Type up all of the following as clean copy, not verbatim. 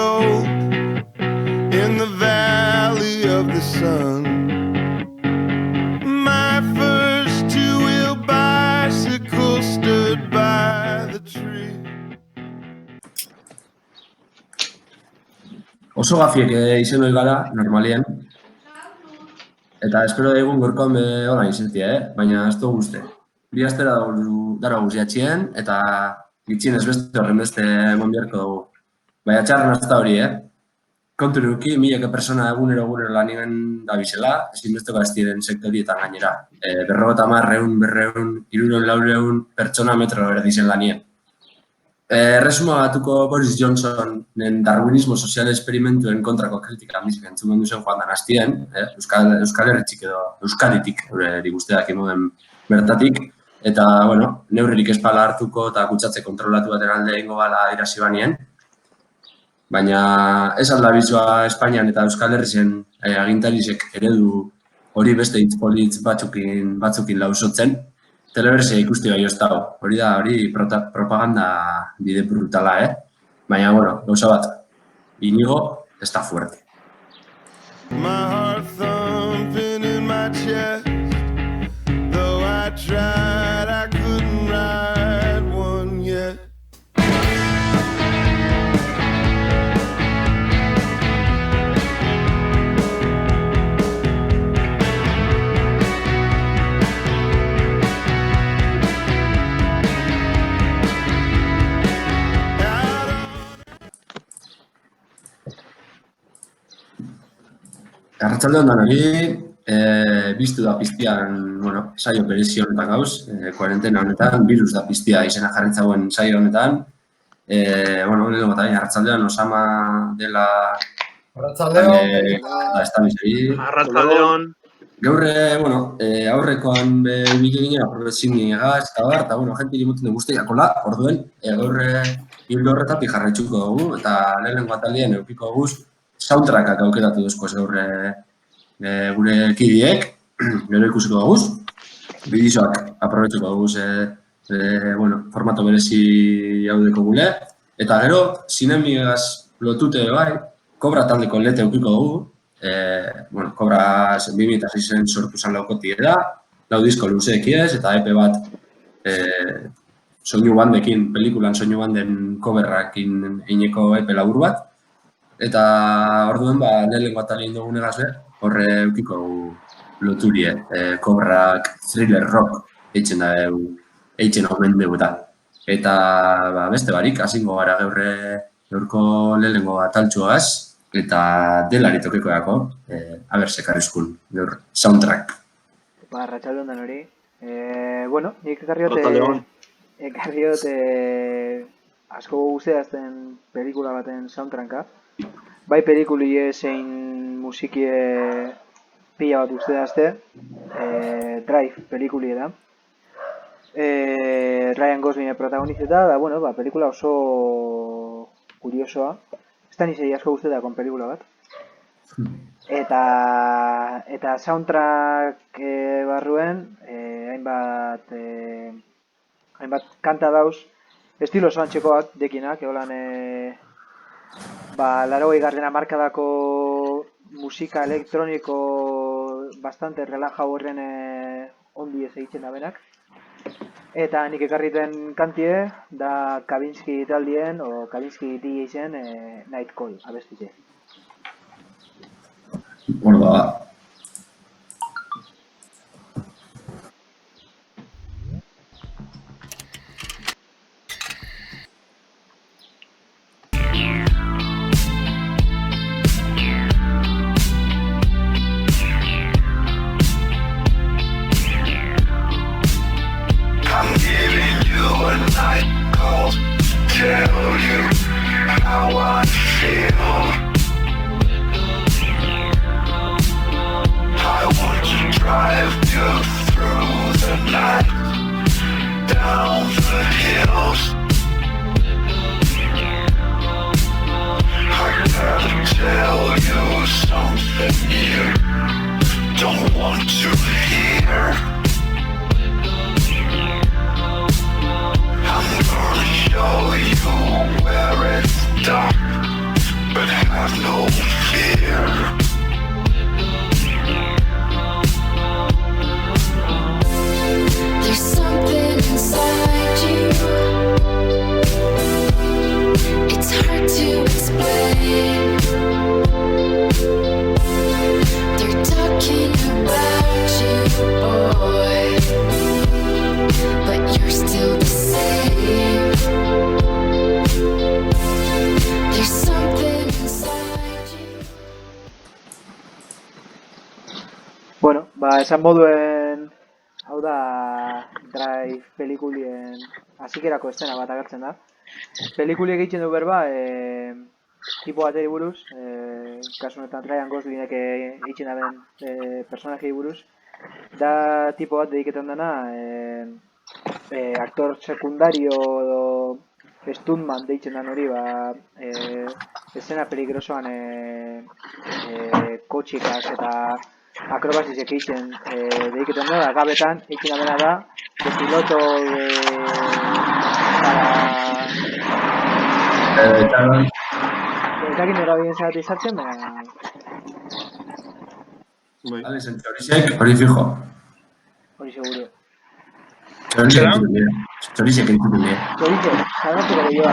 gold in the valley of the sun. My first two-wheel bicycle stood by the tree. Oso gafiek izen hori gara, normalien. Eta espero egun gorkoan hola izentia, baina ez dugu uste. Bi astera dara guziatxien, eta gitxien ez beste horren beste egon biharko dugu. Baina txarren hasta hori, Kontu nuki, milaka persona egunero lanien dabizela, ezinbesteko ez diren sektorietan gainera. 50, 100, 200, 300, 400 pertsona metro erdizen lanien. Erresuma batuko Boris Johnsonen darwinismo sozial esperimentuen kontrako kritika mizik entzumen duzen joan dan hastien, Euskal Herritxik edo Euskaditik, hori guzteak imoden bertatik, eta, bueno, neurririk espala hartuko eta kutsatze kontrolatu baten alde egingo bala irasi banien. Baina ez alda bizua Espainian eta Euskal Herrien agintarisek eredu hori beste hitz politz batzukin lausotzen, telebersia ikusti bai oztau. Hori propaganda bide brutala, Baina, bueno, gauza bat, Inigo está fuerte. My heart thumping in my chest, though I tried, I couldn't ride one yet. Arratsalde on danori, biztu da piztian, bueno, saio berezi honetan gauz, kuarentena honetan, virus da piztia izena jarritzauen saio honetan. Bueno, lehenengo eta arratsaldean Osama dela... Arratsaldeon. Arratsaldeon. Gaur, bueno, aurrekoan bikin aprobetxin egaz, eta bueno, jenti limuten guztiakola, orduen, gaur hildo horretatik jarraitzuko dugu, eta lehenengo atalien eukiko guz, soundtrackak aukeratu duzko gaur gure kidiek, gero ikusiko guz, bidizoak aprobetxuko guz, bueno, formato berezi jaudeko gule, eta gero, zinemigaz lotute bai, Kobra taldeko lete eukiko dugu, bueno, Kobra 2006 sortu zan laukoti da, 4 disko luzeek ez, eta EP bat soinu bandekin, pelikulan soinu banden coverrakin eineko EP labur bat, eta orduen, lehenengo atalien dugun egaz horre eukiko loturie, Kobrak thriller rock eitzen da eitzen omen duguta. Eta beste barik, hasingo gara gaurko lehenengo ataltxoaz, eta delari tokikoako, aber sekarrizkun, gaur soundtrack. Arratsalde on danori. Bueno, nik ekarriot asko guztiazten pelikula baten soundtracka. Bai pelikulie zein musikie pila bat usteazte, Drive pelikulie da. Ryan Gosling protagonizeta, da, bueno, pelikula oso kuriosoa. Ez da nizei asko guztetak kon pelikula bat. Eta soundtrack barruen, hainbat kanta dauz, estilo oso antxekoak dekinak, egolan 80. hamarkadako musika elektroniko bastante relaja horren ondi ez egiten da benak. Eta nik ekarriten kantie da Kavinsky taldien o Kavinsky DJen Night Call abestitze. Borda. Tell you how I feel. have no fear. There's something inside you. It's hard to explain. They're talking about you, boy, but you're still the same. There's something inside you. Bueno, esan moduen, hau da Drive pelikulien hasikerako estena bat agertzen da. Pelikuliek egiten du berba, tipo bateri buruz, kasu honetan Ryan Goslingek egiten daben personajei buruz. Da tipo bat dediketan dena, aktor sekundario edo stuntman deitzen dan hori, escena peligrosoan kotxikak eta akrobazisek egiten dediketan da, gabetan egiten dabena da, de piloto ez dakit nora bien zagatik izartzen, baina... Vale, txorizek, hori fijo. Hori seguro. Txorizek entzuten dira. Txorize, salgatuko lehioa.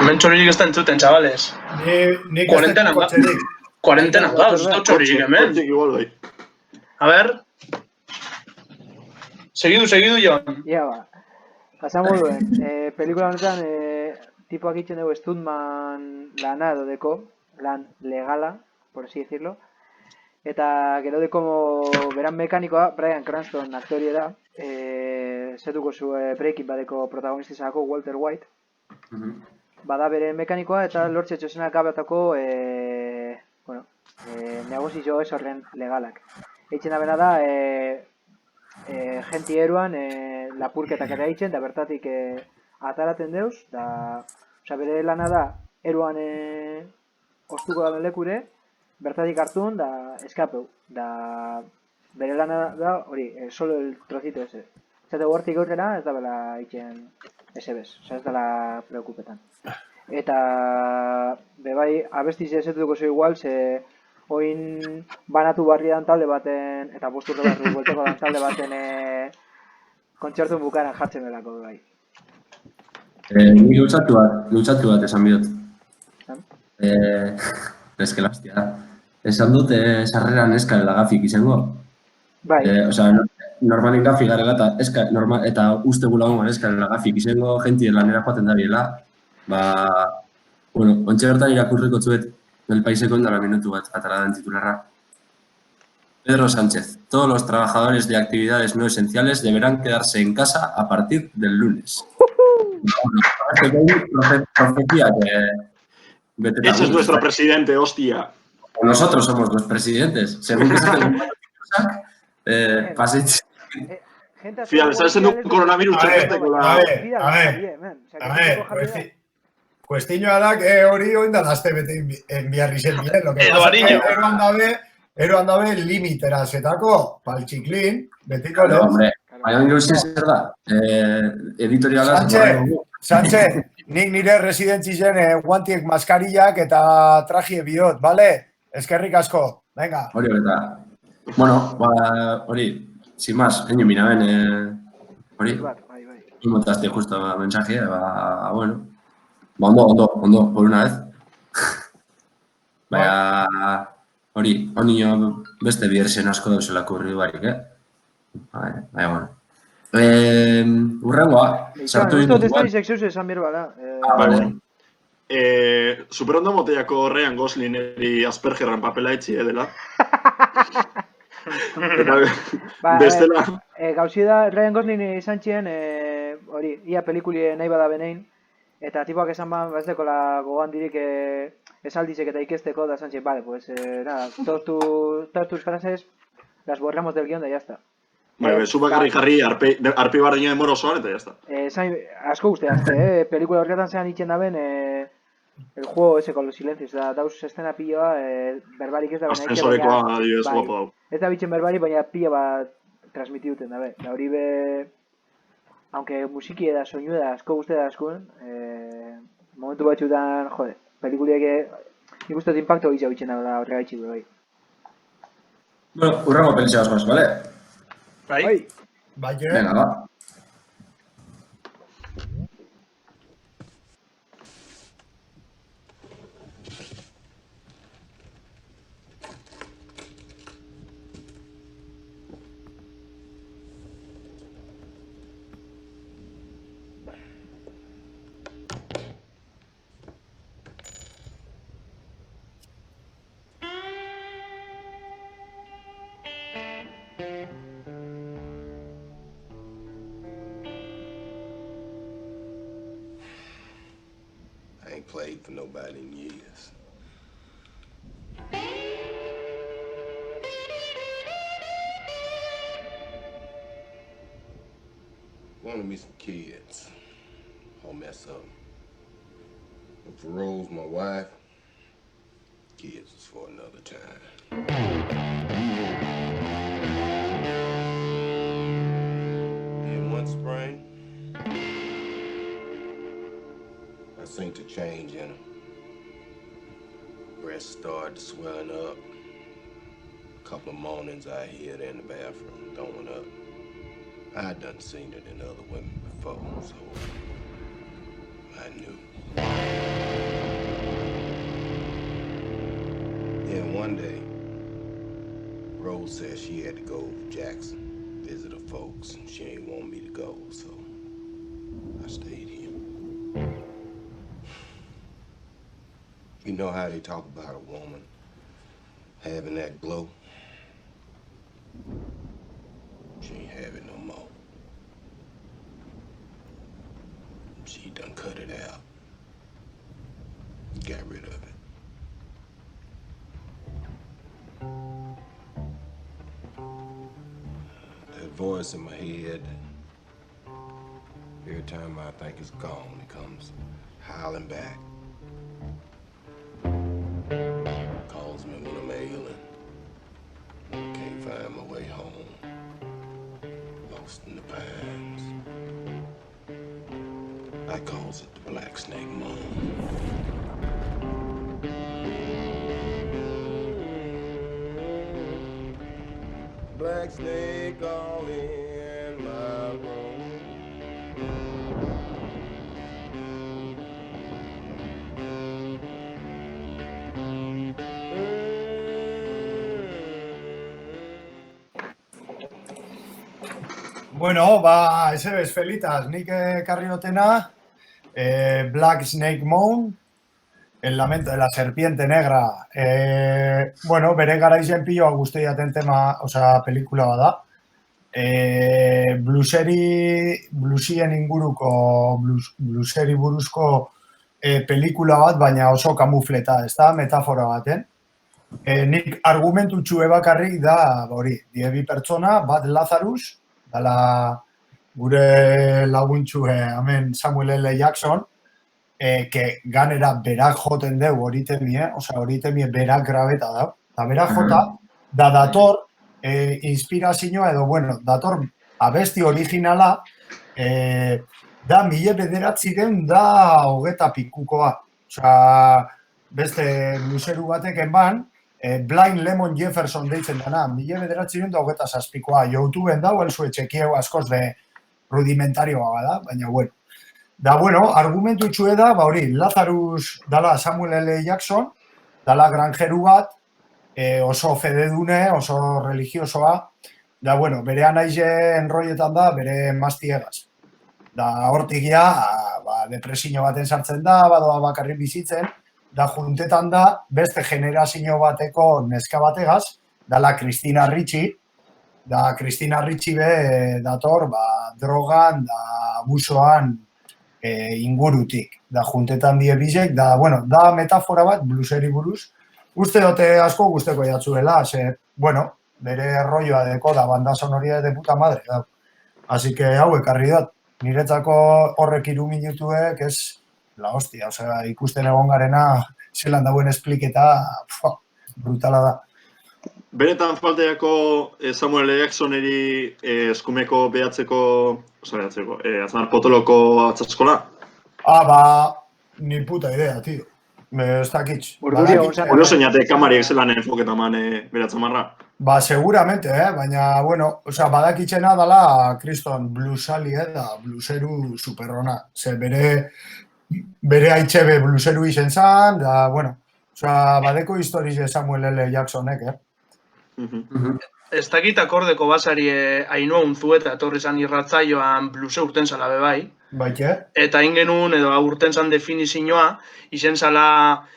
Hemen txoririk ez da entzuten, chavales. Nik Cuarentena, Cuarentena, da, ez da txoririk hemen. Igual bai. A ver. Segidu, Jon. Ia ba. Pasan moduen, pelikula honetan tipoak egiten dugu stuntman lana edo deko, lan legala, por así decirlo. Eta gero deko beran mekanikoa, Bryan Cranston aktorie da, zetuko zu Breaking Badeko protagonistizako Walter White. Bada bere mekanikoa eta lortze txosenak gabatako negozio ez horren legalak. Eitzen da bena da, genti eruan lapurketak ere eitzen, da bertatik ataraten deuz, da, bere lana da, eruan ostuko da lekure, bertatik hartun, da, eskapeu, da, bere lana da, hori, solo el trocito ese. Zate huartik aurrera ez da bela eitzen esebez, ez dela preokupetan. Eta, bebai, abestiz ezetuko zo igual, ze oin banatu barrian talde baten, eta posturte barru buelteko dan talde baten kontzertun bukaran jartzen belako bai. Ni lutsatu bat esan bihot. Ez que lastia da. Esan dut sarreran eskal lagafik izango. Bai. Normalik gafi garela eta uste gula hongan eskal lagafik izango jentie lanera joaten da biela. Ontxe bertan irakurriko zuet del Paiseko endala minutu bat atara den titularra. Pedro Sánchez. Todos los trabajadores de actividades no esenciales deberán quedarse en casa a partir del lunes. Profecía que... Ese es nuestro presidente, hostia. Nosotros somos los presidentes. Según que saquen paséis. Fíjate, ¿sabes en un coronavirus? A ver, kuestinoa da, hori oindan azte bete enbiarri zen bien. Lo que pasa es que eroan dabe limitera zetako, paltxiklin, betiko lehen. Hombre, baina ingauzi zer da, editorialaz... Sánchez, nik nire residentzi zen guantiek maskarillak eta trajie biot, bale? Eskerrik asko, venga. Hori eta, bueno, hori, sin más, egin minaben, hori, imotazte justo mensaje, bueno, ondo, por una vez. Baina, hori, nio beste bierzen asko dauzelako urri barik, Baina, bueno. Urrengoa, sartu ditu bat. Esto sexuze esan bieru bada. Vale. Super ondo moteako Ryan Gosling eri Aspergerren papela etxi, dela. Bestela. Gauzi da, Ryan Gosling izan txien, hori, ia pelikulie nahi bada benein, eta tipoak esan ez dekola gogoan dirik esaldizek eta ikesteko, da esan txien, vale, pues, nada, todos tus frases las borramos del guión da jazta. Zu bakarri jarri arpi bardina de morosoan eta jazta. Asko guzteazte, pelikula horretan zean itxen daben, el juego ese con los silencios, da dauz estena pilloa, berbarik ez da benaik. Ascensorekoa, adibidez, guapo dau. Ez da bitxen berbarik, baina pila bat transmitiduten dabe. Da hori be, aunque musiki eda soinu eda asko guzti da askuen, momentu batxutan, jode, pelikuliak nik uste impacto gitza bitxen da horrega itxik bai. Bueno, urrengo pelitxa askoz, bale? Bai? Bai, Venga, ba. I ain't played for nobody in years. Wanted me some kids. I'll mess up. And for Rose, my wife, kids is for another time. Then one spring, I seen the change in her. Breasts started swelling up. A couple of mornings I hear her in the bathroom throwing up. I done seen it in other women before, so I knew. Then one day, Rose said she had to go to Jackson, visit her folks, and she ain't want me to go, so I stayed here. You know how they talk about a woman having that glow? She ain't have it no more. She done cut it out. Got rid of it. That voice in my head, every time I think it's gone, it comes howling back. Calls me when I'm ailing. Can't find my way home. Lost in the pines. I calls it the Black Snake Moan. Black snake all in my room. Bueno, ba, ez felitas, nik ekarri notena, Black Snake Moan, El lamento de la serpiente negra. Bueno, bere garaizen pilo guztiaten tema, osea, pelikula bada. Bluesien inguruko, blueseri buruzko pelikula bat, baina oso kamufleta, ez da, metafora baten. Nik argumentu txue bakarrik da, hori, bi pertsona, bat Lazarus, dala gure laguntxue, hemen Samuel L. Jackson, que ganera berak joten deu horitemie, osea, horitemie berak grabeta da, eta berak jota, da dator, inspirazioa edo, bueno, dator abesti originala, da 1900 da 20 pikukoa. Osea, beste luzeru batek enban, Blind Lemon Jefferson deitzen dana, 1927koa, YouTubeen dago, elzue txekieu askoz de rudimentarioa bada, baina bueno. Da, bueno, argumentu txue da, ba hori, Lazarus dala Samuel L. Jackson, dala granjeru bat, oso fededune, oso religiosoa, da, bueno, bere anaize enroietan da, bere maztiegaz. Da, hortik ja, ba, depresio baten sartzen da, badoa bakarrik bizitzen, da, juntetan da, beste generazio bateko neska bategaz, dala Christina Ricci, da, Christina Ricci be dator, ba, drogan, da, abusoan, ingurutik, da juntetan die bizek, da, bueno, da metafora bat, blueseri buruz, uste dute asko guzteko jatzuela, ze, bueno, bere rolloa deko da, banda sonoria de puta madre, da. Así que, hau, ekarri dut, niretzako horrek 3 minutuek, ez, la hostia, osea, ikusten egon garena, zelan dauen espliketa, brutala da. Benetan falteako Samuel L. Jacksoneri eskumeko behatzeko, aznar potoloko atzaskola? Ba, ni puta idea, tío. Ez dakitz. Urduri egon zen. Ono zeinate kamariek zelan enfoketa man beratzamarra. Ba, seguramente, baina, bueno, badakitxena dala kriston bluesali, da blueseru superrona. Ze bere haitxebe blueseru izen zan, da, bueno, badeko historiz Samuel L. Jacksonek, Ez dakit akordeko basari Ainhoa Unzueta etorri zan irratzaioan bluse urten zala bebai. Baite? Eta ingenun, edo urten zan definizioa, izen zala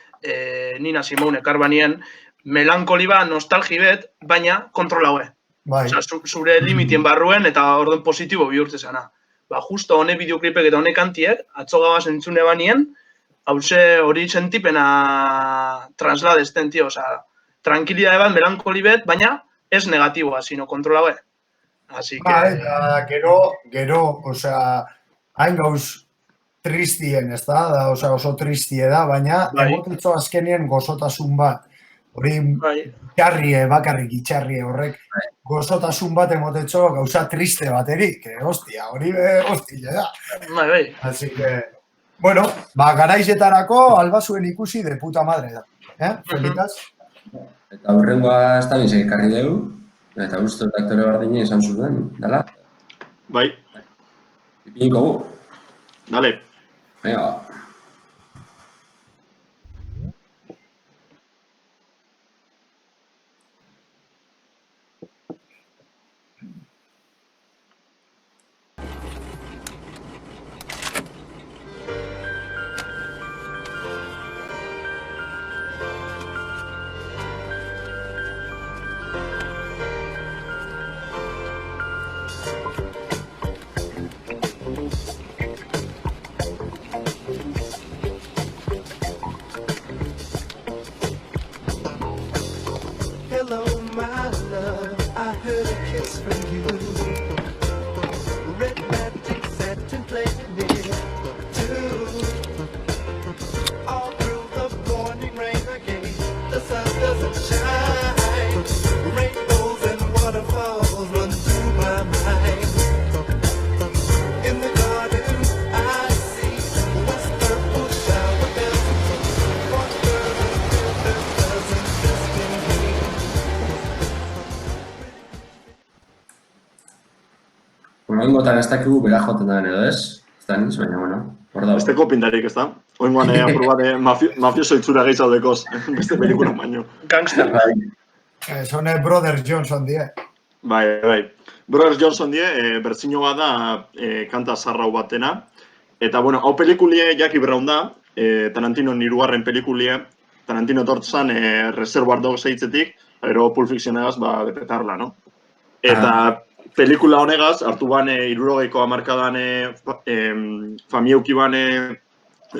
Nina Simone karbanien, melankoli ba, nostalgi bet, baina kontrolaue. Bai. Zure limitien barruen eta orden positibo bihurtze zana. Ba, justo hone bideoklipek eta hone kantiek, atzo gabaz entzune banien, hause hori sentipena trasladesten, tio, tranquilidade bat, melankoli bet, baina ez negatiboa, sino kontrolaue. Así que... Eta gero, hain gauz tristien, ez da, oso tristie da, baina emotitzo azkenien gozotasun bat. Hori bakarrik itxarrie horrek gozotasun bat emotetxo gauza triste baterik, hostia, hori hostia da. Bai. Así que, bueno, garaizetarako albazuen ikusi de puta madre da. Felitas? Eta hurrengoa ez da bizek ekarri dugu, eta uste aktore bardine esan zuen, dala? Bai. Ipiniko gu. Dale. Venga. Hello, my love, I heard a kiss from you. Red magic satin played near too. All through the morning rain again, the sun doesn't shine. Rainbows and waterfalls run through my mind. In the garden I see west purple shower bells. One girl with a dozen distant Oingotan ez dakigu bera joten daren edo ez? Ez da niz, baina, bueno, hor da. Esteko pintarik, ez da? Oingoan aprobate mafioso itzura gehizaudekoz, beste pelikulan baino. Gangster. Zone Brothers Johnson die. Bai. Brothers Johnson die, bertzino bada kanta zarrau batena. Eta, bueno, hau pelikulie Jackie Brown da, Tarantino nirugarren pelikulie, Tarantino tortzan Reservoir Dogs eitzetik, ero Pulp Fictionegaz, betetarla, no? Eta pelikula honegaz, hartu bane 60ko hamarkadan famieuki bane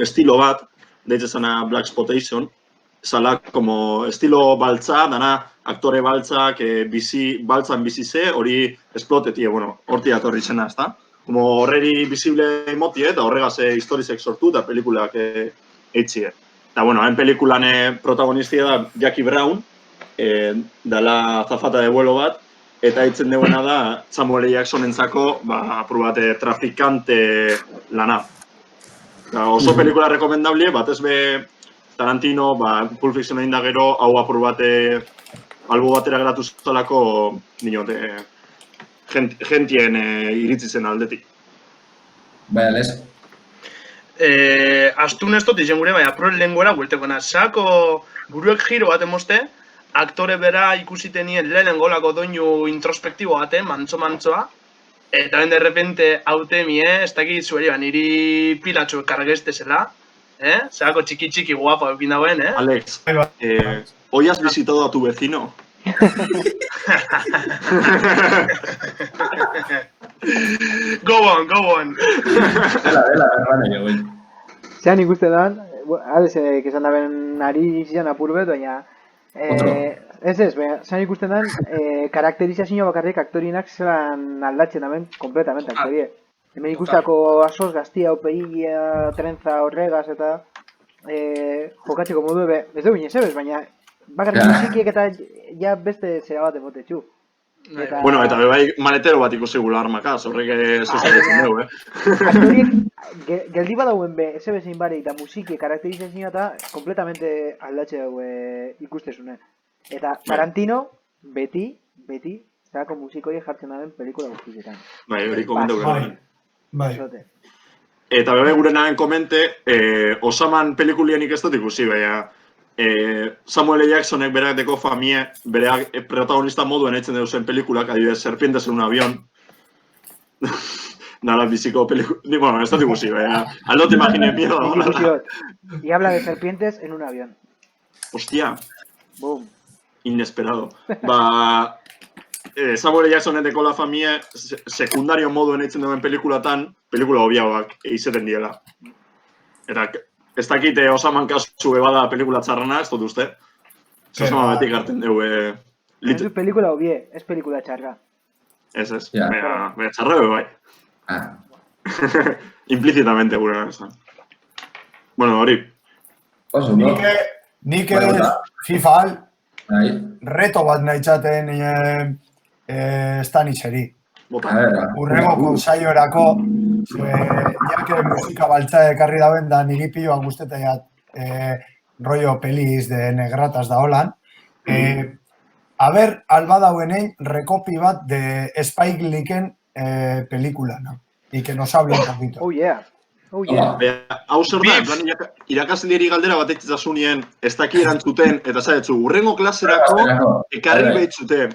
estilo bat, deitze zena Black Spotation, zala como estilo baltza, dana aktore baltzak baltzan bizize, hori esplotetie, bueno, horti datorri zena, ezta? Como horreri visible emotie, eta horregaz historizek sortu, eta pelikulak eitzie. Eta, bueno, hain pelikulan protagonistia da Jackie Brown, dala zafata de vuelo bat, eta hitzen duena da Samuel L. Jacksonentzako aprobate trafikante lana. Oso pelikula rekomendable, batez be Tarantino, Pulp Fiction egin da gero, hau aprobate albo batera geratu zolako dinote gentien iritzi zen aldetik. Bai, alez. Astun ez dut izen gure, baina pro lenguera buelteko na. Sako buruek giro bat emoste, aktore bera ikusitenien lehen golako doinu introspektibo baten, mantzo-mantzoa, eta ben de repente haute ez dakit zueri, niri pilatxo kargeste zela, Sako txiki guapa eukin dagoen, Alex, ¿hoy has visitado a tu vecino? Go on. Dela, hermana, güey. Zean ikusten dan, alezek esan daben ari izan apurbet, baina... zean ikusten dan, karakterizazio bakarrik aktorinak zelan aldatzen daben kompletamente aktorie. Hemen ikustako asoz gaztia, opeigia, trenza horregaz eta jokatzeko modu ez dugu inez ebez, baina bakarrik musikiek eta ja beste zera bat emotetxu. Bueno, eta bebai maletero bat ikusi gula armakaz, horrek zezatzen dugu, Geldi badauen be, eze bezin barik da musiki karakterizazioa eta kompletamente aldatxe dugu ikustezune. Eta Tarantino, beti, zelako musikoi jartzen daben pelikula guztietan. Bai, hori komentu gara. Bai. Eta bebe gure nahen komente, Osaman pelikulienik ez dut ikusi, baina Samuel L. Jacksonek berak famie, berak protagonista moduen eitzen duzen pelikulak, adibidez, Serpientes en un avión. Nala biziko pelikula, bueno, ez dut ikusi, baina, aldo te imagine mierda. Y habla de serpientes en un avión. Hostia. Boom. Inesperado. Ba, Samuel L. Jacksoneteko la famie, sekundario moduen eitzen duen pelikulatan, pelikula hobiagoak izeten diela. Eta, ez dakite Osaman kasu bada pelikula txarrana, ez dut uste. Osaman betik hartzen dugu. Ez pelikula hobie, ez pelikula txarra. Ez, baina txarra bai. Implícitamente gure esan. Bueno, hori. Nik FIFA reto bat nahi txaten Stanixeri. Urrengoko saiorako, jake musika baltza ekarri daben da niri piloan guzteteat rollo pelis de negratas da holan. A ber, alba dauenein rekopi bat de Spike Leeken pelikula, no? Y que nos hable un poquito. Oh, yeah. Hau zer da, en plan, irakasleari galdera bat eitzasunien ez daki erantzuten, eta zaitzu, urrengo klaserako ekarri behitzuten.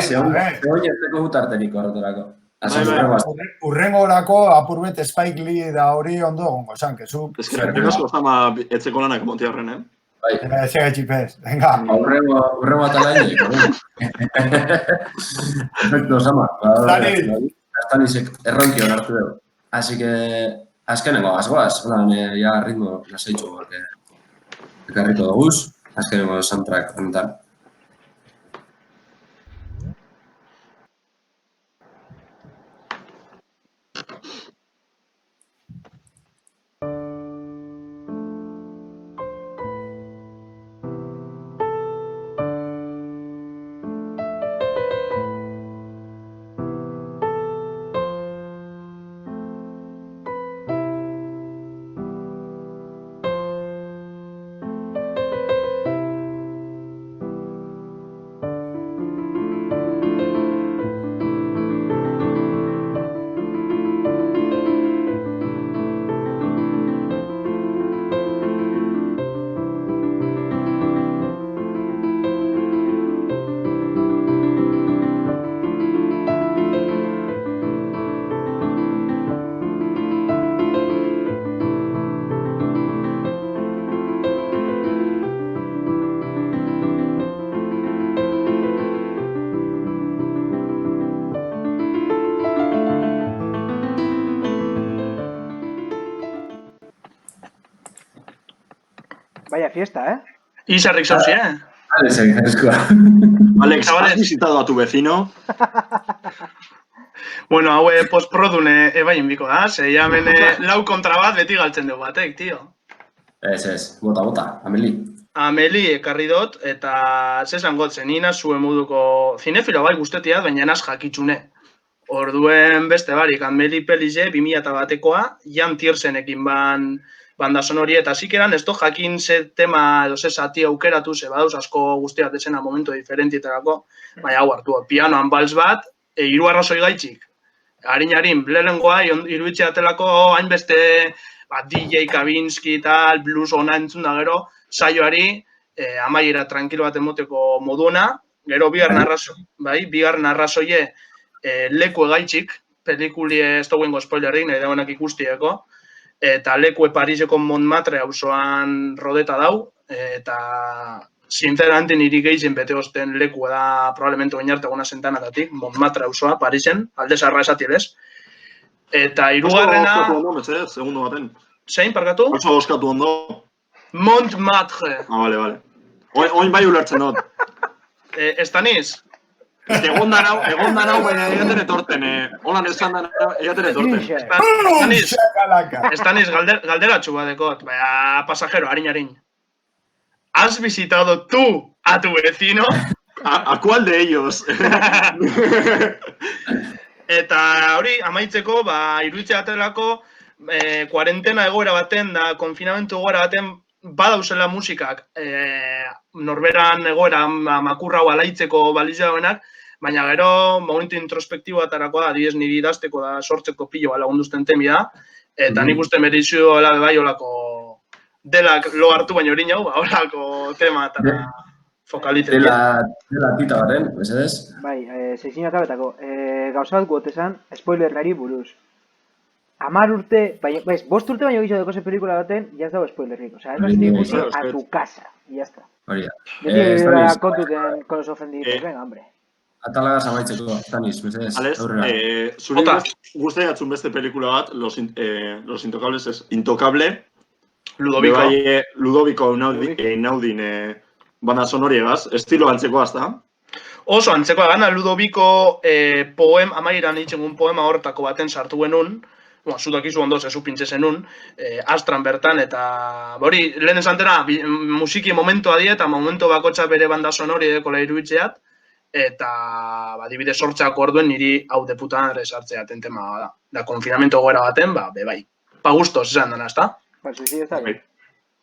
Zegoen ezteko gutarterik horretarako. Urrengo orako apurbet Spike Lee da hori ondo gongo, esan, kezu. Ez que asko zama etzeko lanak monti horren, Ez egetxipez, venga. Urrengo atalaini. Perfecto, Sama. Stanisek erronki onartu dugu. Así que, azkenengo, azgoaz, ya ritmo lasaitxo ekarriko doguz, azkenengo soundtrack honetan. Vaya fiesta, Izarrik zauzi, Alex, ¿has visitado a tu vecino? Bueno, hau postprodune ebain biko da, ze jamen lau kontra bat beti galtzen dugu batek, tio. Ez, bota, Ameli. Ameli ekarri dut, eta zesan gotzen, nina zuen moduko zinefilo bai guztetia, baina naz jakitxune. Orduen beste barik, Ameli Pelize, 2001-koa, Jan Tiersenekin banda sonori, eta zikeran ez do jakin ze tema edo ze zati aukeratu, ze badauz asko guztiak dezena momentu diferentietarako, baina hau hartu, pianoan balz bat, hiru arrazoi gaitxik. Harin, lehenengoa, iruditzea atelako hainbeste DJ Kavinsky tal, blues ona entzun da gero, saioari amaiera tranquilo bat emoteko moduena, gero bigarren arrazoie leku egaitxik, pelikulie ez dugu spoilerrik, nahi dauenak ikustieko, eta leku Pariseko Montmartre auzoan rodeta dau, eta sinceramente niri gehien bete osten leku da probablemente oinarte gona sentanatatik, Montmartre auzoa, Parisen, alde zarra esatielez. Eta hirugarrena... Oskatu ondo, mesedez, segundo baten. Zein, parkatu? Oso oskatu ondo. Montmartre. Vale. Oin bai ulertzen dut. Estaniz? Egon da nau, baina egaten etorten, holan esan da egaten etorten. Estaniz, galderatxu badekot, pasajero, harin. ¿Has visitado tú a tu vecino? ¿A cuál de ellos? Eta hori, amaitzeko, iruditzea atelako, kuarentena egoera baten, da konfinamentu egoera baten, badauzela musikak, norberan egoera makurra hau alaitzeko balizia dauenak, baina gero momentu introspektiboatarako da, adibidez niri idazteko da sortzeko pilo lagunduzten temia, eta nik uste merizio bai olako delak lo hartu baina hori hau, olako tema eta fokalite. Dela tita garen, mesedez? Bai, seisin akabetako. Gauza bat guotesan, spoilerrari buruz. 10 urte, bai, 5 urte baino gitxo dekoze pelikula baten, ya ez dago spoilerrik. O sea, es ikusi a tu casa, y ya está. Hori da. Beti kontuten con los ofendidos, venga, hombre. Atalagaz amaitzeko, Stanis, mesedez, Alex, aurrera. zuri guztai atzun beste pelikula bat, Los Intocables es Intocable. Ludovico Einaudin banda sonoriegaz, estilo antzeko azta. Oso antzekoa gana, Ludovico amaieran itxengun poema horretako baten sartu genuen, zudakizu ondoz, ezu pintxe zenun, Astran bertan, eta hori, lehen esantera, musiki momentua die, eta momento bakotxa bere banda sonori dekola iruitzeat, eta adibidez sortzeako orduen niri hau deputan ere sartzea tema da. Da, konfinamento goera baten, bai. Pa gustos, esan dena, ezta? Ba, suicidio está bien.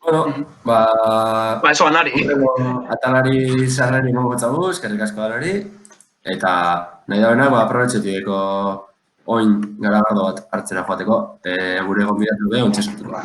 Bueno, eso ganari. Atalari zarrari mogotzagu, eskerrik asko dalari, eta nahi da benak, aprobetxetideko oin garagardo bat hartzera joateko, gure gonbidatu be, ontsa eskutuko.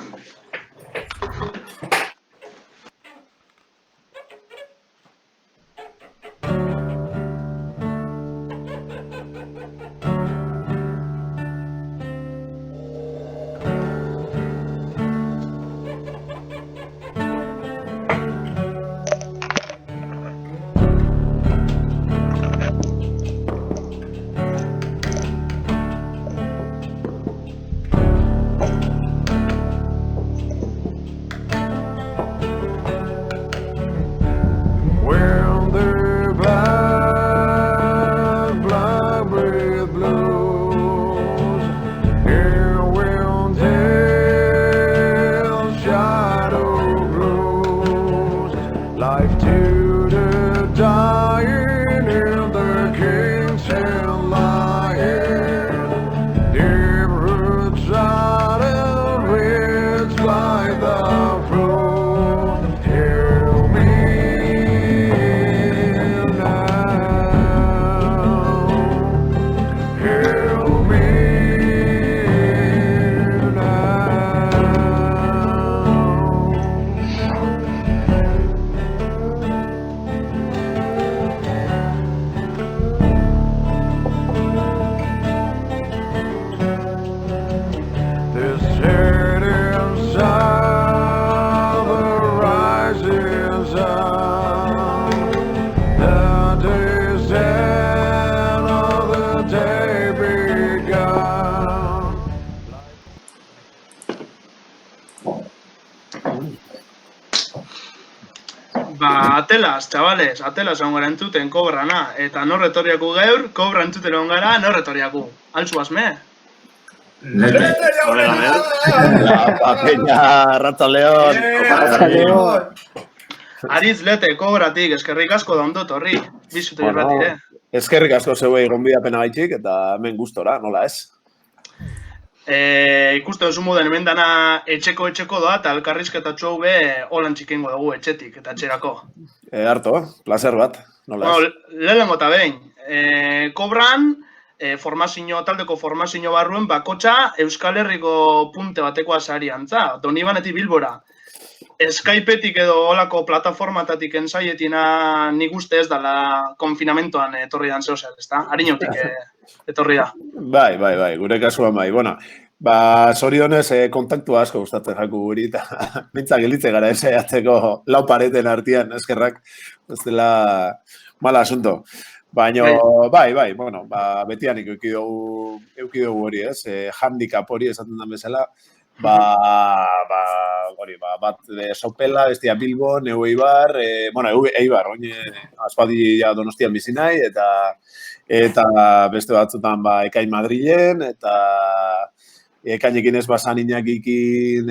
Atelaz, chavales, atelaz egon gara entzuten kobrana, eta nor retoriaku gaur, kobra entzuten egon gara, nor retoriaku. Altzu azme? Lete. Peña, Ratzaleon. Aritz lete, kobratik, eskerrik asko da ondo torri. Bizute irratire. Eskerrik asko zeuei gonbidapena gaitxik, eta hemen gustora, nola ez? Ikusten duzu moden, hemen dana etxeko doa, eta elkarrizketatxo hau be holan txikengo dugu etxetik, eta etxerako. Harto, placer bat, nola ez? Lehenengo eta behin, kobran, taldeko formazio barruen bakotxa Euskal Herriko punte bateko azari antza, Donibanetik Bilbora. Skypeetik edo olako plataformatatik ensaietena nik uste ez dala konfinamentoan etorri dan zehozer, ezta? Harinotik etorri da. Bai, gure kasuan bai. Bueno, zorionez kontaktu asko gustatzen jaku guri, eta mintzak gelitze gara esaiatzeko lau pareten artean, eskerrak, ez dela mala asunto. Baina, bai, bueno, betianik eukidugu hori, ez? Handicap hori esaten den bezala, bat Sopela, bestia Bilbo, neu Eibar, Eibar, oin aspaldi Donostian bizi nahi, eta beste batzutan Ekain Madrilen, eta Ekainekin ez basan inakikin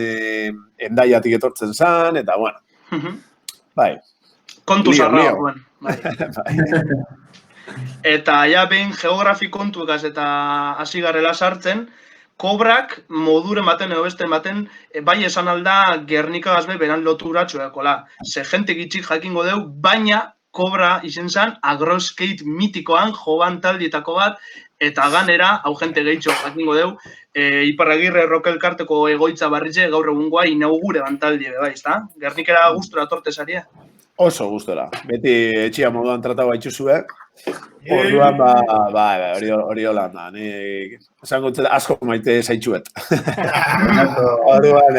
Endaiatik etortzen zan, eta bueno, bai. Kontu Lio, zarra lio. duen. Bai. Eta ja behin geografi kontuekaz eta hasi garela sartzen, kobrak moduren baten edo beste baten bai esan alda Gernika gazbe beran loturatxoekola. Ze jentek itxik jakingo deu, baina kobra izen zen agroskate mitikoan joban taldietako bat, eta ganera, hau jente gehitxo jakingo deu, Iparragirre Rock Elkarteko egoitza barritxe gaur egungoa inaugure bantaldie bai, ezta? Gernikera gustura tortesaria. Oso gustora. Beti etxia moduan tratau baitxuzue. Orduan, hori holan da. Ni esango dut asko maite zaitxuet. Orduan,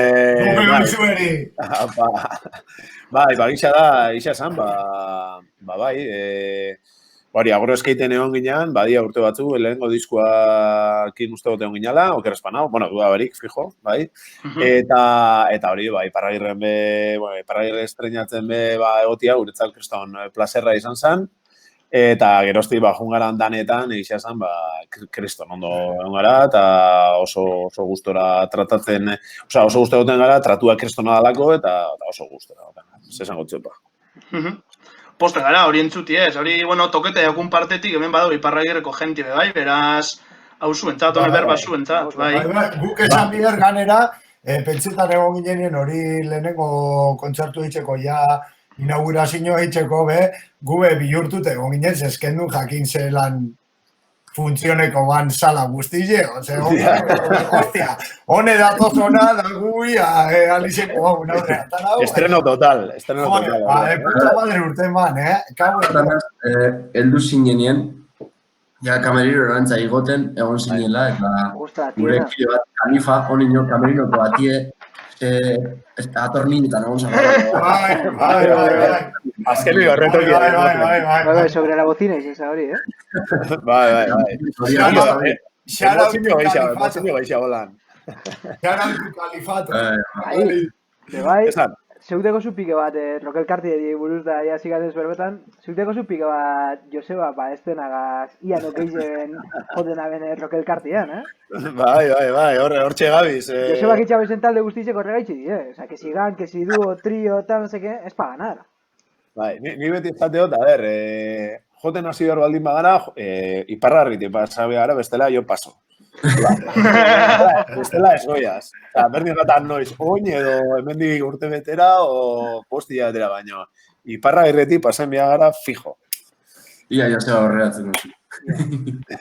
gisa da, gisa esan, hori, agroskaten egon ginean, badia urte batzu, lehenengo diskoakin uste dut egon ginala, oker espanau, duda berik, fijo, bai. Eta hori, Iparragirren Iparragirre estrenatzen egotia, guretzat kriston plazerra izan zen, eta gerozti jungaran danetan, egisa zen, kriston ondo egon gara, eta oso gustora tratatzen, oso gustora goten gara, tratua kristona dalako, eta oso gustora. Zesan gotzepa. Poste gara, hori entzuti ez, hori, tokete egun partetik, hemen badago Iparragirreko jenti bai, beraz, hau zuentzat, hone berba zuentzat, bai. Guk esan bider ganera, pentsetan egon ginen hori lehenengo kontzertu ditzeko ja inaugurazio ditzeko, gube bihurtute egon ginen, zeskendu jakin zelan funtzioneko ban sala guztize, hostia, hone datoz hona da guia, alizeko hau, Estreno total. Puta madre urte man, Eldu zinenien, ja kameriro erantza igoten, egon zinela, eta gure kilo bat, kalifa, honino kamerinoko batie, atorninetan egon zara. Bai. Azken hori horretok. Bai, sobre la bocina izan hori, Bai. Xarautu kalifato. Bai, zeuteko zu pike bat, Rock Elkartiari buruz da, ja zigaten zberbetan, zeuteko zu pike bat, Joseba, ez denagaz, ian okeizen joten aben Rock Elkartian, Bai, hor txegabiz. Joseba kitxabezen talde guztizeko horregaitxe di, Osa, que si gan, que si duo, trio, tal, no sé qué, es pa ganar. Bai, ni beti ezateot, joten hasi behar baldin bagara, Iparragirretik pasabe gara, bestela jo paso. Bestela ez goiaz. Berdin gatan noiz, oin edo hemendik urte betera o postia betera baino. Iparragirretik pasen behar gara fijo. Ia, Joseba horreratzen duzu.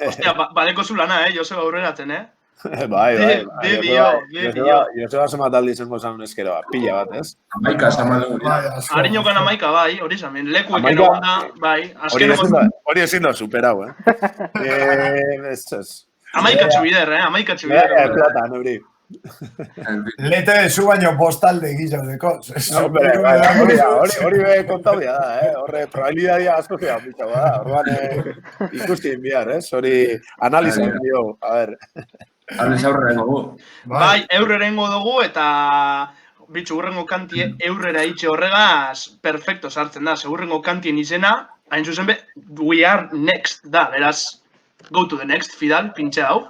Ostia, badeko zulana, Joseba horreratzen, Bai. Dio. Joseba semataldi izango zan eskero, pila bat, ez? Amaika, samadu. Harinokan amaika, bai, hori zamen, lekuek egon da, bai. Hori ezin da superau, Amaika txubider, amaika txubider. Plata, nobri. Lete zu baino postalde gizaudeko. Hori be kontabia da, horre probabilidadia asko zea mitxau da. Horban ikusti enbiar, hori analizan dio, a ver. Hables aurrera dugu. Bai, eurrerengo dugu eta bitxu urrengo kantie eurrera itxe horregaz perfecto sartzen da. Urrengo kantien izena, hain zuzen be, we are next da, beraz, go to the next, Fidal, pintxe hau.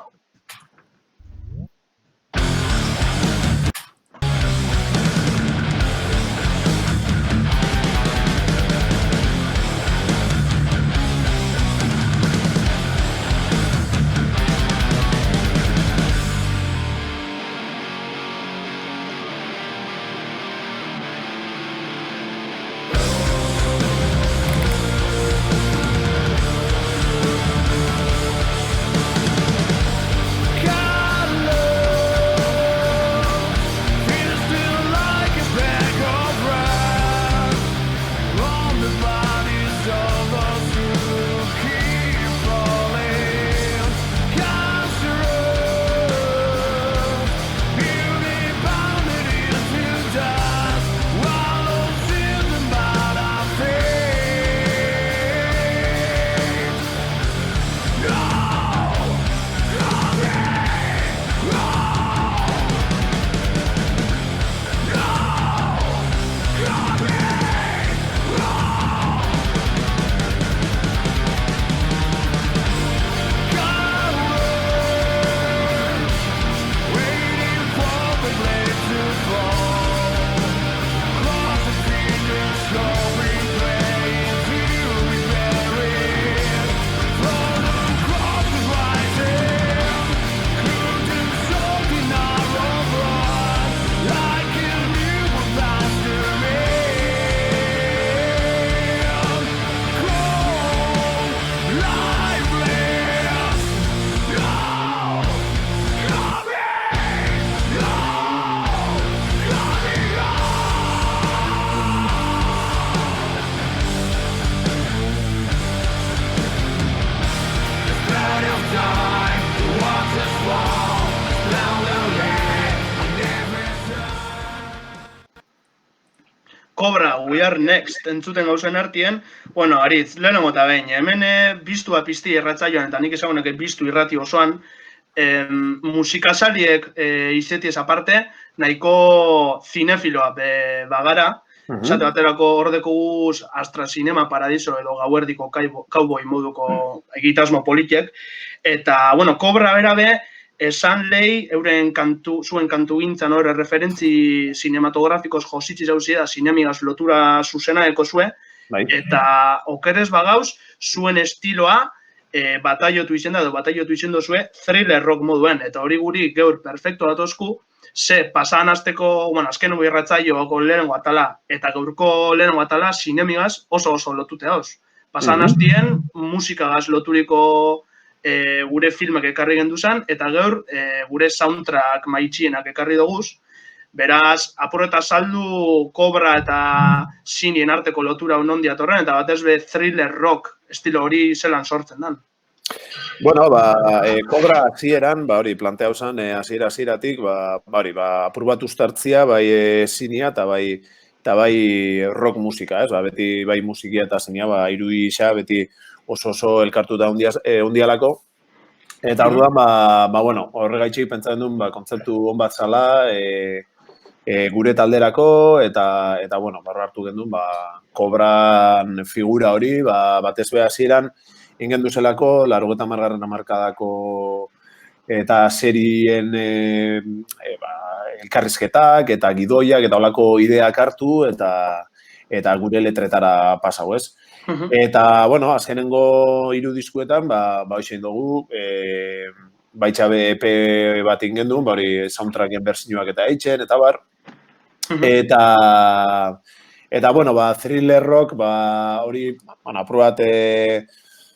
We Are Next entzuten gauzen artien, bueno, Aritz, lehenengo eta behin, hemen biztua pizti erratzaioan, eta nik ezaguneke biztu irrati osoan, musikasaliek izetiez aparte, nahiko zinefiloa bagara, esate baterako ordeko guz Astra Cinema Paradiso edo gauerdiko cowboy moduko egitasmo politiek, eta, bueno, Kobra berabe, esan lehi, zuen kantu gintzan horre referentzi cinematografikoz jositzi zauzi da, zinemigaz lotura zuzena zue, eta okerez bagauz, zuen estiloa bataiotu izen da, edo bataiotu izen dozue, thriller rock moduen, eta hori guri geur perfecto datozku, ze pasan azteko, bueno, azken ubi erratzaioko lehenengo atala, eta gaurko lehenengo atala, zinemigaz oso lotute dauz. Pasan aztien, musikagaz loturiko gure filmek ekarri genduzan, eta gaur gure soundtrack maitxienak ekarri doguz. Beraz, apur eta saldu Kobra eta zinien arteko lotura unondi atorren, eta batez be thriller rock estilo hori zelan sortzen dan. Bueno, Kobra hasieran, hori, planteau zen, hasieratik, apur bat ustartzia, bai zinia eta bai rock musika, ez? Beti bai musikia eta zinia, irudi isa, beti oso elkartuta undialako. Eta orduan, bueno, horregaitxik pentsatzen duen, kontzeptu hon bat zala, gure talderako, eta bueno, barra hartu gendun, Kobran figura hori, batez beha hasieran, ingen duzelako, 80. hamarkadako eta serien elkarrizketak eta gidoiak eta olako ideak hartu eta gure letretara pasau, ez? Eta, bueno, azkenengo 3 diskuetan, hoxein dugu, baitxabe EP bat ingen duen, hori soundtracken berzioak eta eitzen, eta bar. Eta, bueno, thriller rock, hori, apur bat,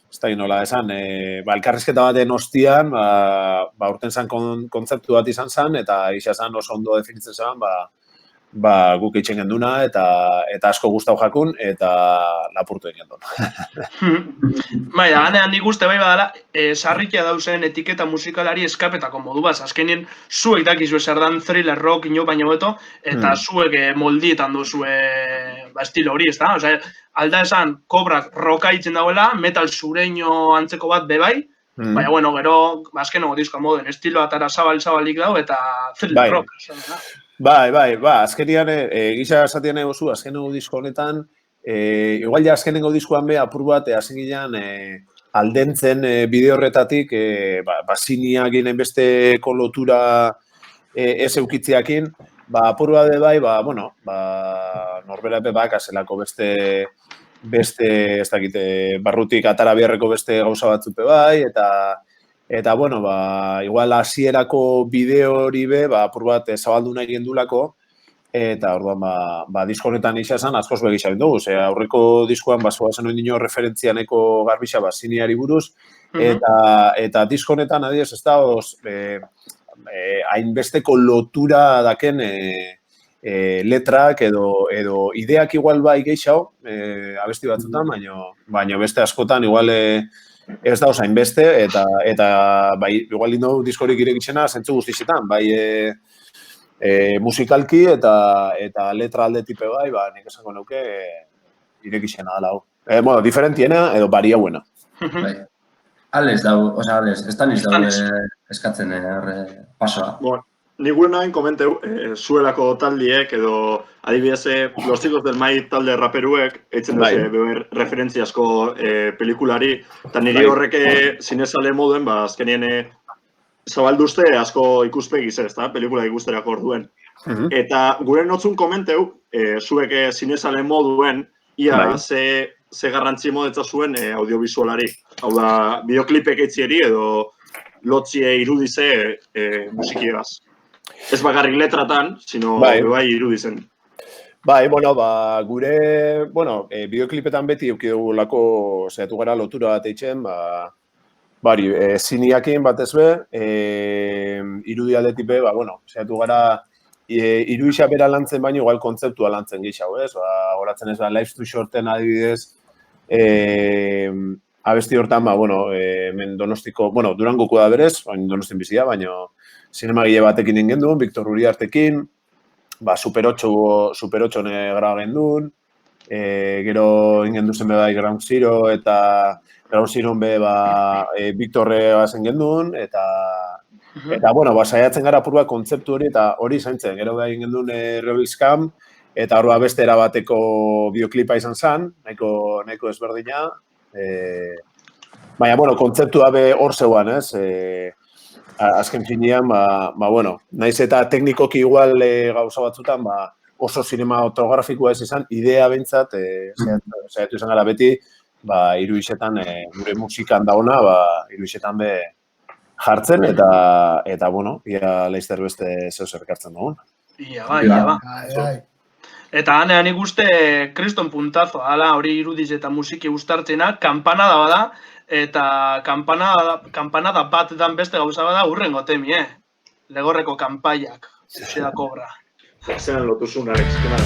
ez da nola esan, elkarrizketa baten ostian, urten zan kontzeptu bat izan zen, eta isa zan oso ondo definitzen zen, guk eitzen genduna, eta asko gustau jakun, eta lapurtu egin gendun. Bai, da, ganean nik uste bai badala, sarrikia dauzen etiketa musikalari eskapetako modu bat, azkenien zuek dakizu zer dan thriller rock ino baino beto, eta zuek moldietan duzue estilo hori, ez da? Osea, alda esan, Kobrak roka itzen dauela, metal zureño antzeko bat bebai, baina, bueno, gero, azkenengo diskoa moden, estilo atara zabalik dau, eta thriller rock. Bai, azkenian, gisa esatien egozu, azkenengo disko honetan, igual ja azkenengo diskoan be, apur bat, hasen ginean, aldentzen bideo horretatik, ziniak ginen besteko lotura ez eukitziakin, apur bat bai, bueno, norbera epe bakazelako beste, ez dakite, barrutik atara biharreko beste gauza batzupe bai, eta, bueno, igual hasierako bideo hori be, apur bat zabaldu nahi gendulako, eta orduan, disko honetan isa esan, askoz begisa dugu, aurreko diskoan, zoazen hori dino referentzianeko garbisa, ziniari buruz, eta disko honetan, adiez, ez da, hainbesteko lotura daken letrak edo ideak igual bai gehiago, abesti batzutan, baina beste askotan igual ez da osain beste, eta igual lindo diskorik irekitzena zentzu guztizetan, bai musikalki eta letra alde tipe bai, nik esango neuke irekitzena dala hau. Bueno, diferentiena edo baria buena. Ales dago, oza, ez da niz dago eskatzen pasoa. Bueno, nik gure nahin komenteu, zuelako taldiek edo adibidez Los Chicos del Maíz talde raperuek, eitzen duze referentziasko pelikulari, eta niri horrek zinezale moduen, azkenien zabalduzte asko ikuspegi ez da, pelikula ikusterako orduen. Eta gure notzun komenteu, zuek zinezale moduen, ia ze garrantzi modetza zuen audiovisualari. Hau da, bideoklipek eitzieri edo lotzie irudize musikiegaz. Ez bakarrik letratan, sino bai irudizen. Bai, bueno, gure, bideoklipetan beti eukidugu lako, zehatu gara lotura bat eitzen, ziniakin batez be, irudi aldetik be, zehatu gara, iruisa bera lantzen baino, igual kontzeptua lantzen gehiago, ez? Horatzen ez, Life Too Shorten adibidez, abesti hortan, hemen Donostiko, Durangoko da berez, Donostin bizia, baina zinemagile batekin ingen duen, Victor Uriartekin, Super 8 graba gendun, gero ingen duzen bai Ground Zero, eta Ground Zero be Victorre bazen gendun, eta bueno, saiatzen gara apur bat kontzeptu hori, eta hori zaintzen, gero bai ingen duen Rebels Camp, eta hor beste erabateko bioklipa izan zen, nahiko ezberdina, baina, bueno, kontzeptua be hor zeuan, ez? Azken finean, bueno, naiz eta teknikoki igual gauza batzutan, oso cinematografikoa ez izan, idea behintzat, saiatu izan gara beti, hiru izetan, gure musikan dauna, hiru izetan be jartzen, eta bueno, ia laizter beste zeu zerkartzen dugun. Ia ba. Eta hanean ikuste kriston puntazo, hala hori irudiz eta musiki gustartzena, kanpanada bada, eta kanpanada bat dan beste gauza bada urrengo temi, Legorreko kanpaiak, Xeda Kobra. Zeran lotuzun, Alex, kena da.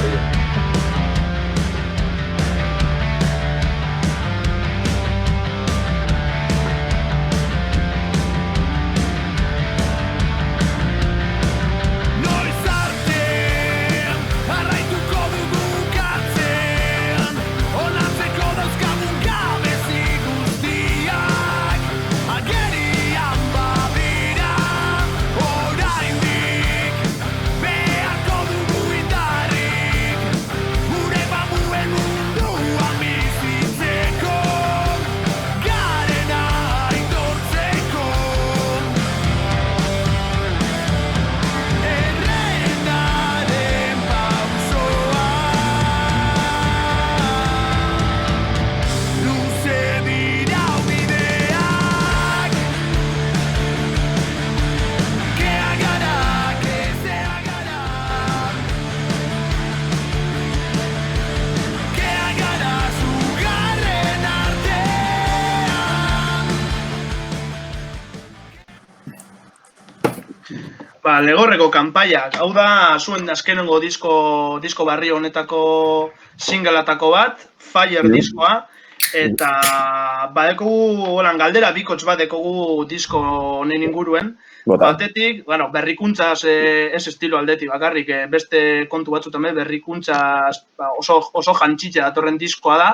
Legorreko kanpaiak, hau da zuen azkenengo disko barri honetako singleatako bat, Fire diskoa, eta badekogu, galdera bikots badekogu disko honen inguruen, batetik, berrikuntzaz ez estilo aldetik bakarrik, beste kontu batzutan berrikuntzaz oso jantxitxe datorren diskoa da,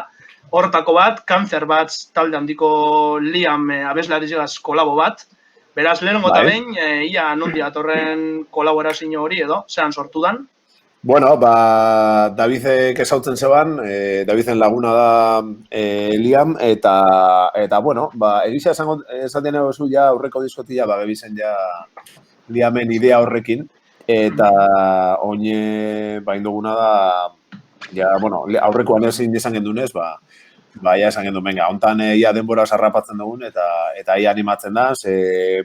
hortako bat, Cancer bat talde handiko Liam abeslarizegaz kolabo bat. Beraz, lehenengo eta behin, ia nondi datorren kolaborazio hori edo, zean sortu dan? Bueno, Davidek ezautzen zeban, Daviden laguna da Liam, eta bueno, egisa esaten egozu ja aurreko diskotia, gebizen ja Liamen idea horrekin, eta oine induguna da, ja, bueno, aurrekoan ezin izan gendunez, ia esan gendu, venga, hontan ia denbora sarrapatzen dugun, eta ia animatzen da,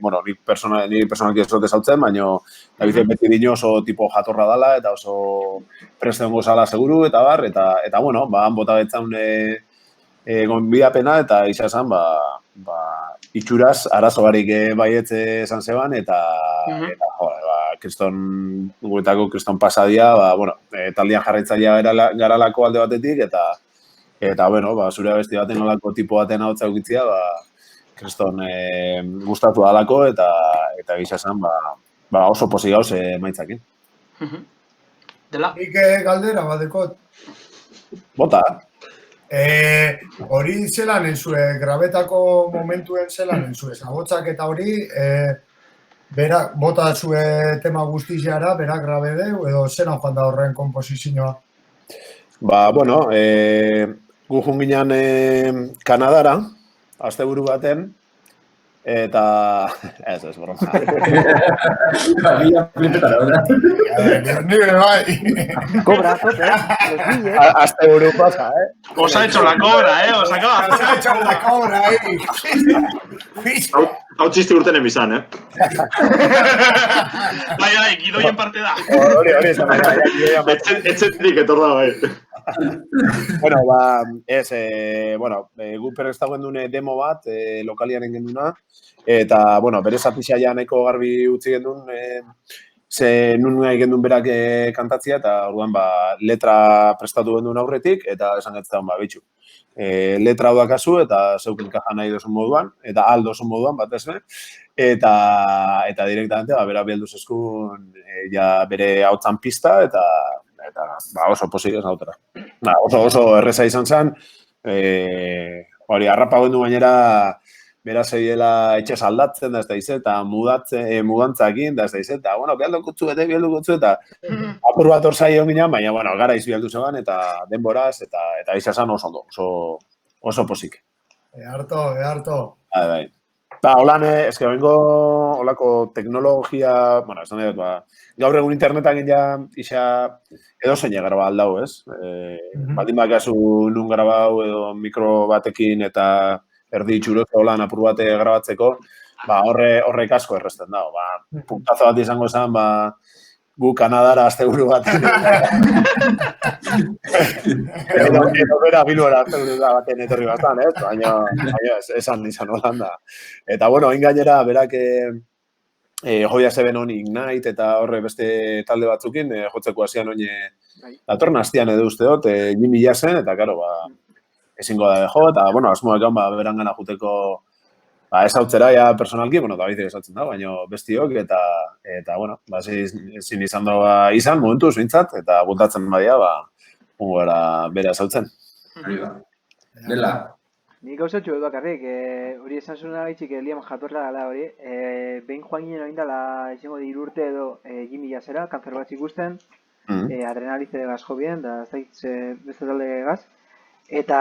bueno, niri personalki ez dut ezautzen, baina Davidek beti dino oso tipo jatorra dala, eta oso preste hongo zala seguru, eta bar, eta bueno, han bota betzaun gonbidapena, eta isa esan, itxuraz, arazo barik baietze esan zeban, eta guetako kriston pasadia, bueno, taldean jarraitzailea garalako alde batetik, eta, bueno, zure abesti baten olako tipo baten hau txaukitzia, kriston gustatu dalako, eta gisa esan, oso posi gauz maitzakin. Dela? Nik galdera badekot. Bota. Hori zelan enzue, grabetako momentuen zelan enzue, zagotzak eta hori, bota zue tema guztiziara, berak grabe deu, edo zelan joan da horren komposizioa? Bueno, gu junginan Kanadara, asteburu baten, eta... Ez, broma. Nire bai. Cobra, asteburu pasa, Os ha hecho la cobra, os acaba. Os ha hecho la cobra, Hau txiste urten emizan, Bai, gidoien parte da. Hori, esan. Etxetik etor da, bai. Bueno, gu prestagoen dune demo bat, lokaliaren genduna, eta, bueno, bere zapixa ja nahiko garbi utzi gendun, ze nun nahi gendun berak kantatzia, eta orduan, letra prestatu gendun aurretik, eta esan getzen, bitxu. Letra hau dakazu, eta zeukin kaja nahi dozun moduan, eta aldozun moduan, batez be, eta direktamente, bera bialduz eskun, bere hautzan pista, eta Eta oso pozik ez nautera. Oso erreza izan zen, hori, harrapa gendu gainera, beraz eiela etxez aldatzen, da ez da izan, eta mudantzakin, da ez da izan, eta, bueno, bialdokutzu, eta apur bat orzai hon ginen, baina, bueno, gara izbialdu zegoen, eta denboraz, eta izan zen oso ondo, oso pozik. Eharto. Bai. Eta, holan, eske bengo, holako teknologia, bueno, ez da nahi dut, gaur egun internetan isa edo zein graba aldau, ez? Baldin bakazu nun grabau edo mikro batekin eta erdi itxurozo holan apur bate grabatzeko, horrek asko erresten dago. Puntazo bat izango zen, gu Kanadara asteburu baten. Edo bera Bilbora asteburu baten etorri bastan, ez? Baina esan izan Holanda. Eta, bueno, hain gainera, berak joia zeben honi Ignite eta horre beste talde batzukin, jotzeko hasian honi datorren hastian edo uste dut, Jimmy Jassen, eta, karo, ezingo da jo, eta, bueno, asmoak gan, beran gana juteko ez hau ja personalki, bueno, da bizik esatzen da, baina bestiok, eta bueno, ezin izan da izan, momentu zuintzat, eta buntatzen badia, ungo era bere azautzen. Dela. Nik gauzatxo edo bakarrik, hori esan zuen gaitxik Liam jatorra dela hori, behin joan ginen hori dela, izango di urte edo Jimmy Jassera, kanzer bat ikusten, adrenalize de gaz jo bien, da zaitze beste talde gaz, eta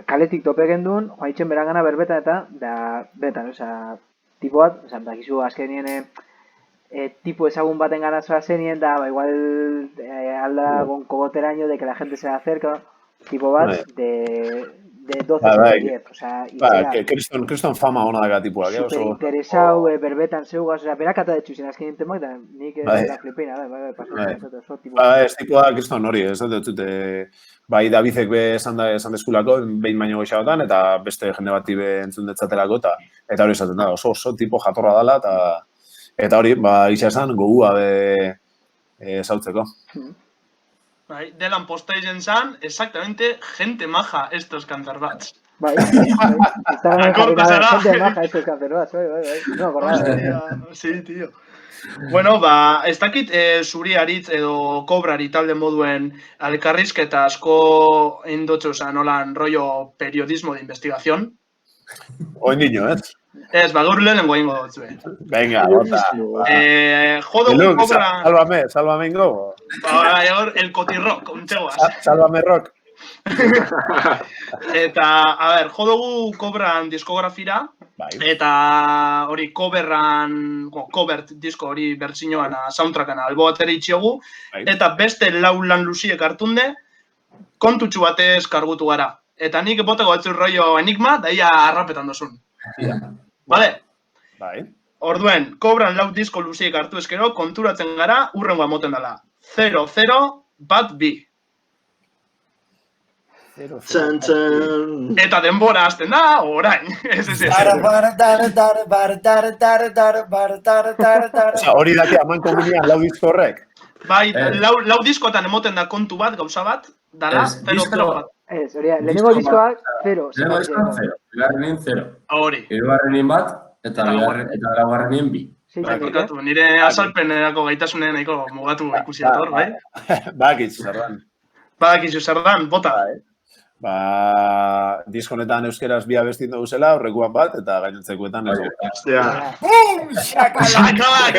kaletik tope gendun, joan itxen berangana berbetan eta, betan, tipo bat, dakizu azkenien tipo ezagun baten ganazoa zenien, da, igual alda con cogoteraño de que la gente se acerca, tipo bat, de 12 a 10, Kriston fama hona daga tipuak, super interesau, berbetan zeugaz, berak ata detxuzien azkenien temoak, eta nik da flipina, pasu, ez tipua Kriston hori, ez dut, bai Davidek esan deskulako, behin baino goixagotan, eta beste jende bati entzun detzatelako, eta hori esaten da, oso tipo jatorra dela, eta hori, gisa esan, gogua zautzeko. Delan posta izen zan, exactamente, gente maja estos Cancerbats. Bai. Gente maja estos Cancerbats, bai. No, acordaba. Sí, tío. Bueno, ez dakit zuri aritz edo kobrari talde moduen alkarrizketa asko endotxe, nolan rollo periodismo de investigación. Oin dino, ez? Ez, gaur lehenengo egingo dut zuen. Venga, bota. Jodo cobra... Sálvame ingo. El cotirrock, untxegoaz. Sálvame rock. Eta, a ber, jodogu kobran diskografira, eta hori covert disko hori bertsioan soundtrackana albo batera itxiogu, eta beste lau lan luziek hartunde, kontutxu batez kargutu gara. Eta nik boteko batzu rollo enigma, daia harrapetan dozun. Vale? Bai. Orduen, kobran lau disko luziek hartu eskero, konturatzen gara, urrengoa moten dela. 0-0, bat bi. Eta denbora hasten da, orain. Hori daki aman komunian lau disko horrek. Bai, lau diskotan emoten da kontu bat, gauza bat, dala, 0-0 bat. Ez, hori, lehenengo diskoak, 0. Lehenengo diskoak 0, bigarrenin 0. Hori. Hirugarrenin bat, eta laugarrenin 2. Barkatu, nire azalpenerako gaitasunen nahiko mugatu ikusi dator, bai? Badakizu zer dan. Bota. Diskonetan euskeraz bi abestin duguzela, horrekuan bat, eta gainontzekoetan ez. Shakalaka!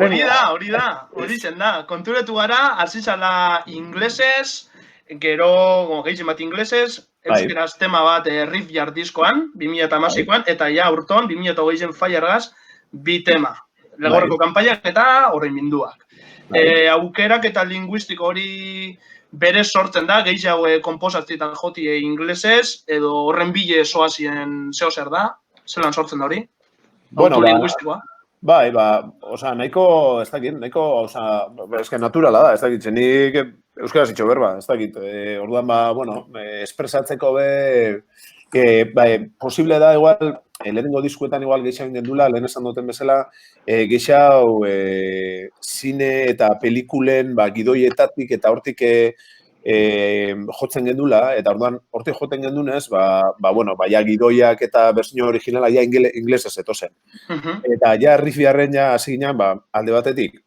Hori zen da. Konturetu gara, azizala inglesez, gero, gehizien bat inglesez, euskeraz tema bat riff jar diskoan, 2008an, eta ja urton, 2008an Firegaz, bi tema. Legorreko kanpaiak eta horrein minduak. Aukerak eta linguistiko hori berez sortzen da, gehiago komposatzietan joti inglesez, edo horren bile soazien zeo zer da, zelan sortzen da hori? Autolinguistikoa. Bai, nahiko, ez dakit, eske naturala da, ez dakit, nik euskaraz itxo berba, ez dakit, orduan espresatzeko posible da, igual, lehenengo diskuetan igual gehiago gendula, lehen esan duten bezala, gehiago zine eta pelikulen gidoietatik eta hortik jotzen gendula, eta orduan hortik joten gendunez, gidoiak eta berzio originala inglesez etozen. Eta riff jarren hasi ginen, alde batetik,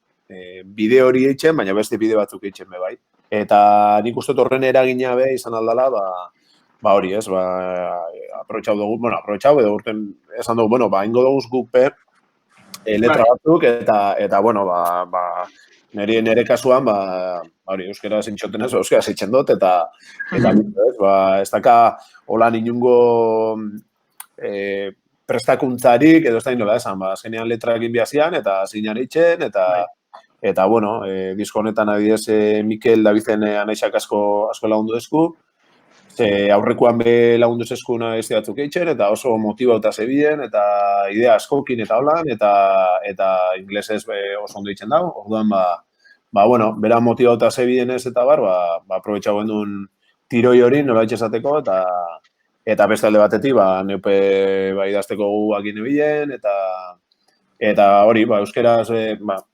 bideo hori eitzen, baina beste bideo batzuk eitzen be bai. Eta nik uste horren eragina be izan aldala, hori ez, aprobetxau dugu, aprobetxau edo urten esan dugu, ingo dugu guk letra batzuk, eta nire kasuan, hori, euskera zintxoten ez, euskera zitzen dut, eta ez daka holan inungo prestakuntzarik, edo ez da inola esan, azkenean letra egin bihazian, eta zinean eitzen, eta disko honetan adidez Mikel Davizen anaisak asko lagundu esku, aurrekoan be lagundu esku nahi batzuk eitzen, eta oso motibauta zebien, eta idea askokin eta holan, eta inglesez oso ondo eitzen dago, orduan bera motibauta zebien ez eta aprobetxau gendun tiroi hori nola esateko, eta beste alde batetik, neupe idazteko guakin ebilen, eta hori, euskeraz,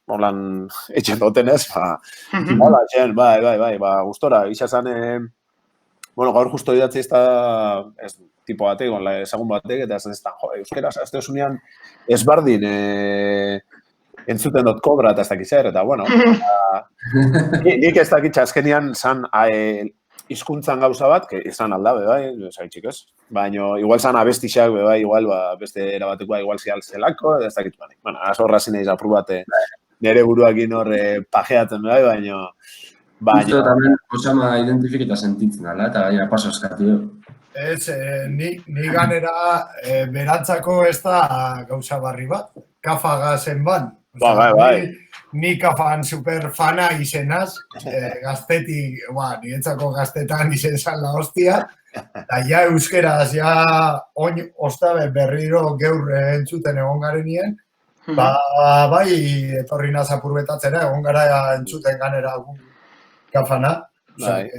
holan etxen duten ez, hola, etxen, gustora, izan gaur justo idatzi ez tipo batek, ezagun batek, eta ez da, euskeraz, ez da ez bardin entzuten dut kobra eta ez dakiz zer, eta nik ez dakitza azkenian zan hizkuntzan gauza bat, izan aldabe, zaitxik ez? Baina, igual zan abestixak, igual beste erabatekoa, igual zelako, ez dakit, azorra zineiz apur bate nire buruakin hor pajeatzen, baina... Justo también, Osama identifikita sentitzen ala, eta gaina paso eskatu. Ez, ni ganera berantzako ez da gauza barri bat, kafa zen ban. Ni kafan superfana izenaz, gaztetik, niretzako gaztetan izen zan la hostia, eta ja euskeraz, oin ostabe berriro geur entzuten egon garenien, etorri naz apurbetatzera, egon gara entzuten ganera kafana. Bai,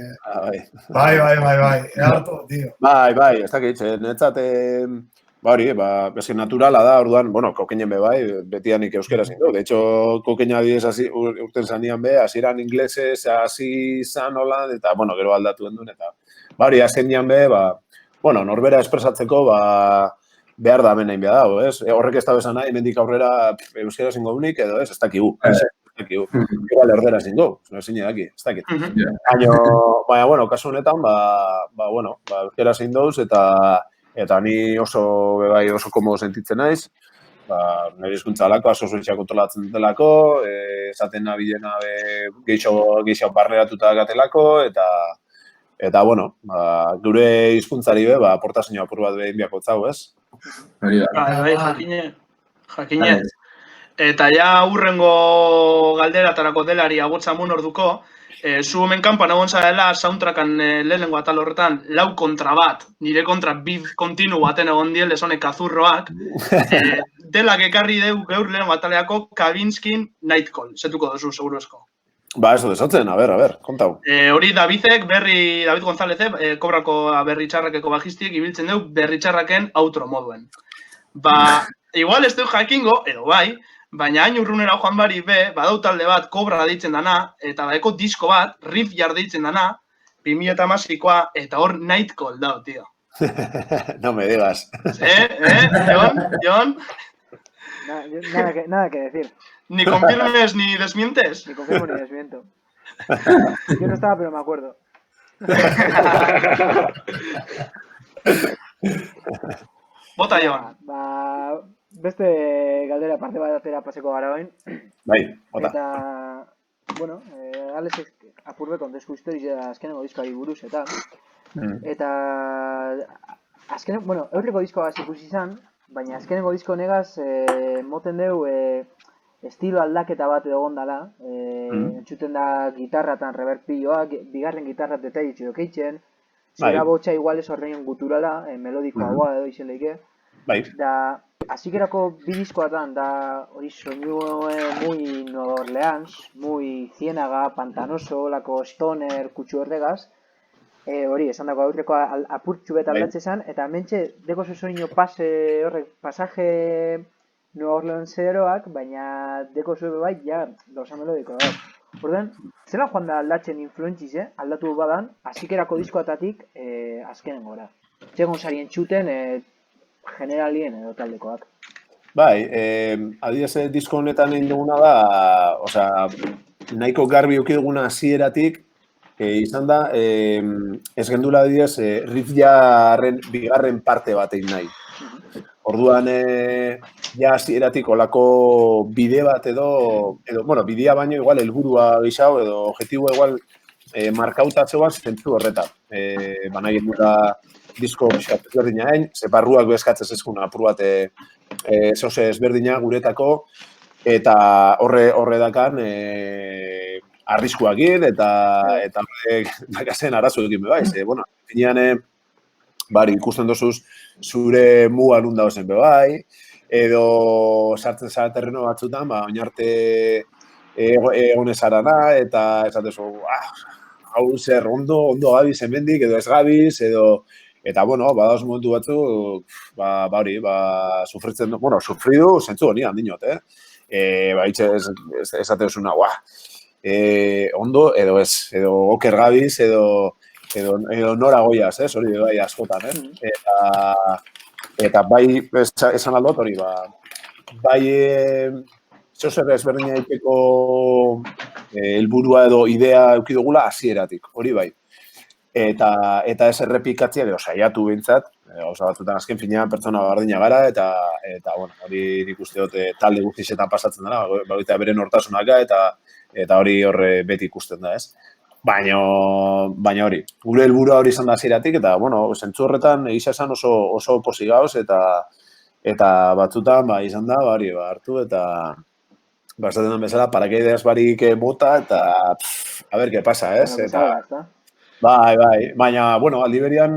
harto, tio. Bai, ez dakit, netzat, naturala da, orduan, kokeinen be bai, betianik euskera zindu. De hecho, kokeina adidez urten zanian be, hasieran inglesez, hasi zan holan, eta, gero aldatu endun, eta, azken nian be, norbera espresatzeko, behar da hemen nahi behar dago, ez? Horrek ez da bezan nahi, hemendik aurrera euskera zingo unik, edo ez dakigu. Igual erdera zingo, zine daki, ez dakit. Baina, kasu honetan, euskera zein dauz, eta ni oso komodo sentitzen naiz, nire hizkuntza alako, oso zuitxak kontrolatzen delako, esaten nabilena geixo barneratuta gatelako, eta, gure hizkuntzari be, aportazio apur bat behin biako txau, ez? Jakine. Eta ja urrengo galderatarako delari agotzamun orduko, zu hemen kanpan egon zarela soundtrackan lehenengo atal horretan 4 kontra 1, nire kontra beef kontinu baten egon diel lesonek azurroak, delak ekarri deu geur lehenengo ataleako Kavinskin Nightcall, zetuko duzu, seguruzko. Ez desatzen, a ber, kontau. Hori David Gonzálezek, kobrako berri txarrakeko bajistiek, ibiltzen deu berri txarraken outro moduen. Igual ez deu jakingo, edo bai, baina hain urrunera joan bari be, badau talde bat kobra deitzen dana, eta badeko disko bat, riff jar deitzen dana, 2008koa, eta hor Nightcall dao, tío. No me digas. Jon? Nada que decir. Ni confirmes ni desmientes. Ni confirmo ni desmiento. Yo no estaba, pero me acuerdo. Bota, Jon. Beste galdera parte batera paseko gara oin. Bai, bota. Eta, Alex apurbe kontesku historia azkenengo diskoari buruz, eta azkenengo, eurreko diskoa ikusi izan, baina azkenengo disko negaz moten deu estilo aldaketa bat edo gondala, entzuten da gitarratan reverpilloak, bigarren gitarrat detailitxo dokeitzen, zera botxa igual ez horrein guturala, melodikoa goa edo izen leike, da, azikerako bi diskoatan da hori soinu muy Nueva Orleans, muy Ciénaga, Pantanoso, lako stoner, kutsu horregaz, hori, esan dago aurreko apurtxu beta aldatze zen, eta mentxe deko soinu pasaje Nueva Orleanseroak, baina deko zue bai, ja, gauza melodiko da. Orduan, zelan joan da aldatzen influentziz, aldatu badan, azikerako diskoatatik azkenen gora. Txegon sarien txuten, generalien edo taldekoak. Bai, adibidez disko honetan egin duguna da, osea, nahiko garbi eduki duguna hasieratik, izan da, ez gendula adibidez, riff-jarren bigarren parte bat egin nahi. Orduan, ja hasieratik olako bide bat edo, bueno, bidea baino igual helburua gixau edo objektiboa igual markautatzeoan zentzu horretan. Nahi dugula disko ezberdina egin, ze barruak bezkatzez ezkun apur bat zoze ezberdina guretako, eta horre dakan arriskuak eta horrek dakazen arazoekin bebai. Bueno, finean, bari, ikusten dozuz zure muga nun dauzen bebai, edo sartzen zara terreno batzutan, oinarte egonez arana, eta esatezu, hau zer, ondo gabiz hemendik, edo ez gabiz, edo, eta, bueno, badauz momentu batzu, hori, sufritzen du, bueno, sufridu, zentzu honi handinot, esatezuna, ondo, edo ez, edo oker gabiz, edo nora goiaz, hori bai askotan, eta bai, esan aldot hori, bai, zozer ezberdina egiteko helburua edo idea eukidugula hasieratik, hori bai. Eta ez errepikatzea, edo saiatu behintzat, gauza batzutan azken finean pertsona bardina gara, eta bueno, hori nik uste dut talde guztietan pasatzen dela, baita bere nortasunaka, eta hori horre beti ikusten da, ez? Baina hori, gure helburua hori izan da hasieratik, eta, bueno, zentzu horretan egisa esan oso posi gauz, eta batzutan, izan da, hartu, eta bastaten den bezala, paracaidez barik bota, eta, a ber, ¿qué pasa, ez? Eta, bai, baina, bueno, aldi berian,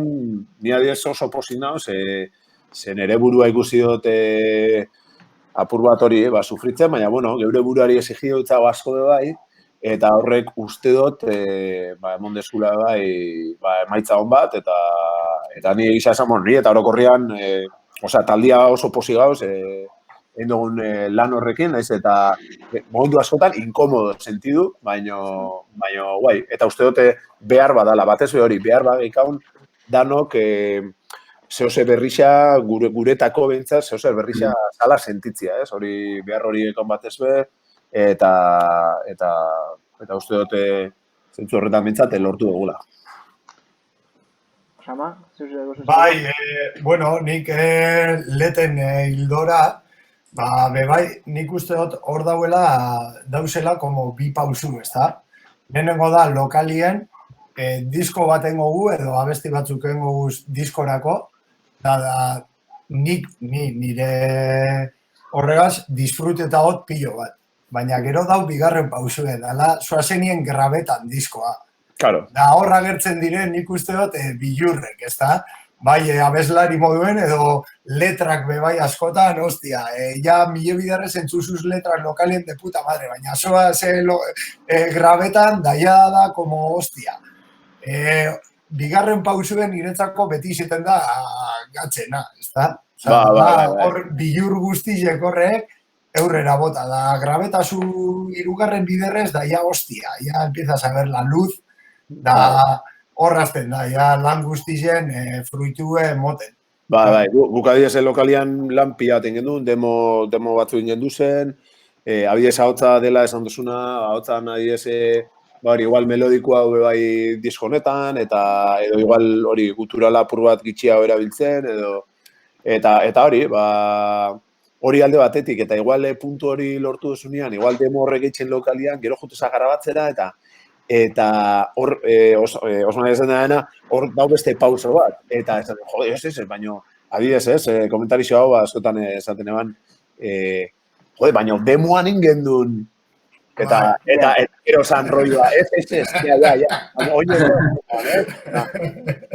ni adiez oso posi nauz, ze nere burua ikusi dut apur bat hori, sufritzen, baina, bueno, geure buruari exigi dut asko de bai, eta horrek uste dut, emon dezkula emaitza hon bat, eta ni egisa esan, ni eta orokorrian, taldia oso posi gauz, egin dugun lan horrekin, naiz, eta momentu askotan inkomodo sentidu, baina guai, eta uste dute behar badala, batez hori, behar badikaun danok zehose berrixa, guretako behintzat, zehose berrixa zala sentitzia, ez? Hori behar hori ekon batez be, eta uste dute zentzu horretan behintzat lortu dugula. Sama, bai, bueno, nik leten hildora, bai, nik uste dut hor dauzela como bi pausu, ezta? Lehenengo da lokalien, disko bat engogu edo abesti batzuk engogu diskorako, da nire horregaz disfruteta hot pilo bat. Baina gero dau bigarren pausuen, dala zoazenien grabetan diskoa. Claro. Da horra gertzen diren nik uste dut bilurrek, ezta? Bai, abeslari moduen edo letrak bebai askotan, hostia, ja mile bidarrez entzuzuz letrak lokalien de puta madre, baina soa grabetan daia da como hostia. Bigarren pausuen niretzako beti izaten da gatzena, ezta? Hor bilur guztizek horrek eurrera bota, da grabetazu hirugarren biderrez da ja hostia, ja empiezas a ver la luz, da horrazten da, ja lan guztizen fruitue moten. Bai, guk adibidez lokalian lan pila aten gendun, demo batzu gendu zen, adibidez ahotza dela esan duzuna, ahotzan adibidez igual melodikoa bai diskonetan, eta edo igual hori guturala apur bat gitxia erabiltzen, eta hori, hori alde batetik, eta igual puntu hori lortu duzunean, igual demo horrek eitzen lokalian, gero jutuzak garabatzera, eta hor, osman ezen dena, hor dau beste pauso bat, eta ez, jode, ez, baina, adibidez ez, komentarizio hau, askotan esaten eban, jode, baina demoan ingendun, eta gero zan roioa, ez, ja, oine,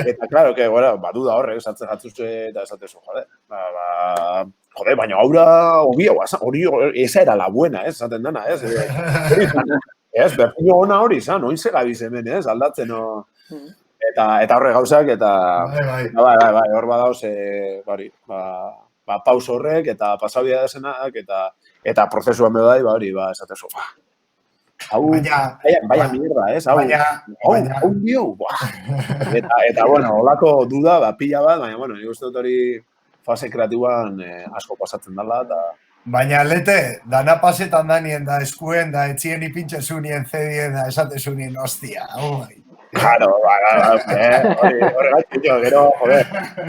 eta, claro, que, bueno, baduda horre, esatzen jatzuzte, eta esatezu, jode, baina aura, hori, esa era la buena, esaten dana, ez, berpino ona hori izan, oin segabiz hemen, ez, aldatzen, eta horre gauzak, eta, bai, hor badauz, paus horrek, eta pasabia desenak, eta prozesuan bedai, hori, esatezu, Baina mierda, ez? Hau dio, eta, bueno, holako duda, pila bat, baina, bueno, nik uste dut hori fase kreatiboan asko pasatzen dela, eta... Baina, lete, dana pasetan danien da eskuen, da etxien ipintxe zunien zedien, da esate zunien, ostia, oi. Claro, horregatik, gero, joder,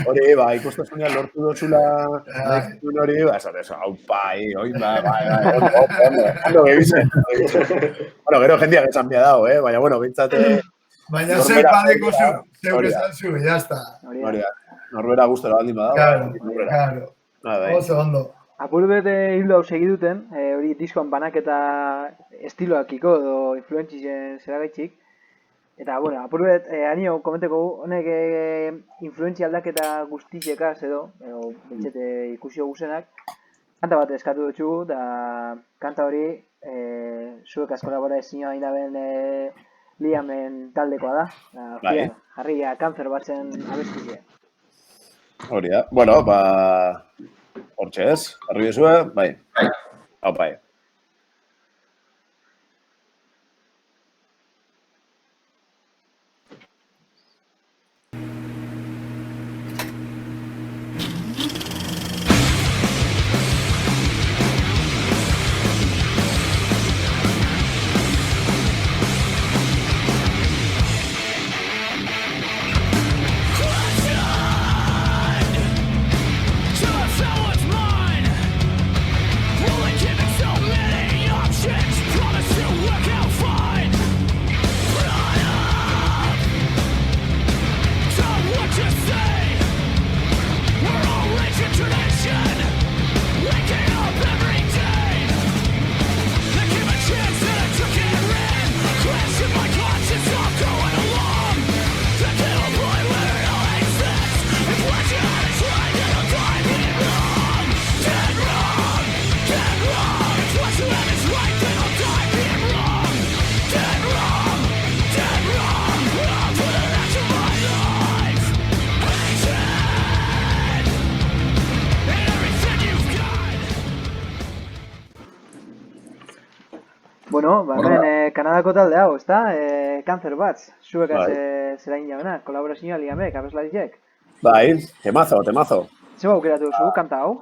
hori, ikusten zunean lortu dozula, nahi hori, esatez, hau pai, ondo gebizen. Bueno, gero jendeak esan bia dago, baina, bueno, bintzate... Baina zeuk badeko zu, zeuk esan zu, jazta. Norbera guztera baldin badago. Claro, oso ondo. Apur bet hildo hau segiduten, hori diskoan banaketa estiloakiko edo influentzien zeragaitxik. Eta, bueno, apur bet, anio komenteko honek influentzia aldaketa guztizekaz edo bentsete ikusio guzenak, kanta bat eskatu dutxugu, da kanta hori zuek askolabora ezin daben Liamen taldekoa da. Jarria Kanzer batzen abestize. Hori da, bueno, hortxe ez, jarri bezue, bai. Hau pai. Bueno, hemen Kanadako talde hau, ezta? Kanzer Bats, zuek zera inabena, kolaborazioa liamek, abeslariek. Bai, temazo. Zeba aukeratu zu, kanta hau?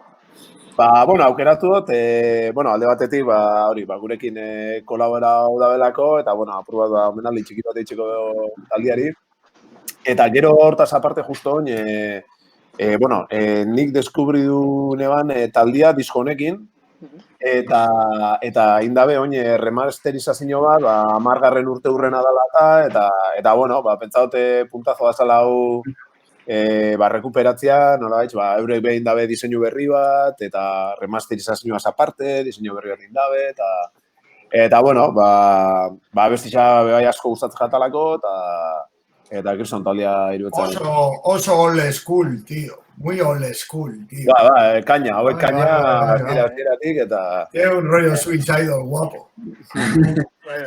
Bueno, aukeratu dut, alde batetik, hori, gurekin kolaborau dabelako, eta, bueno, apur bat, omenaldi txiki bat eitxeko taldiari. Eta gero hortaz aparte justo oin, nik deskubri du neban taldia disko honekin, eta indabe oin remasterizazio bat, 10. urte hurrena dela eta bueno, pentsaute puntazo bazala hau rekuperatzea, nolabait, eurek behin dabe diseinu berri bat, eta remasterizazioaz aparte, diseinu berri bat indabe, eta bueno, bestitza bebai asko gustatzen jatalako, eta Kirson taldea iruetzen. Oso old school, tío. Muy old school, tío. Kaña, hauek kaña, aziratik, eta... Un rollo suicidal, guapo.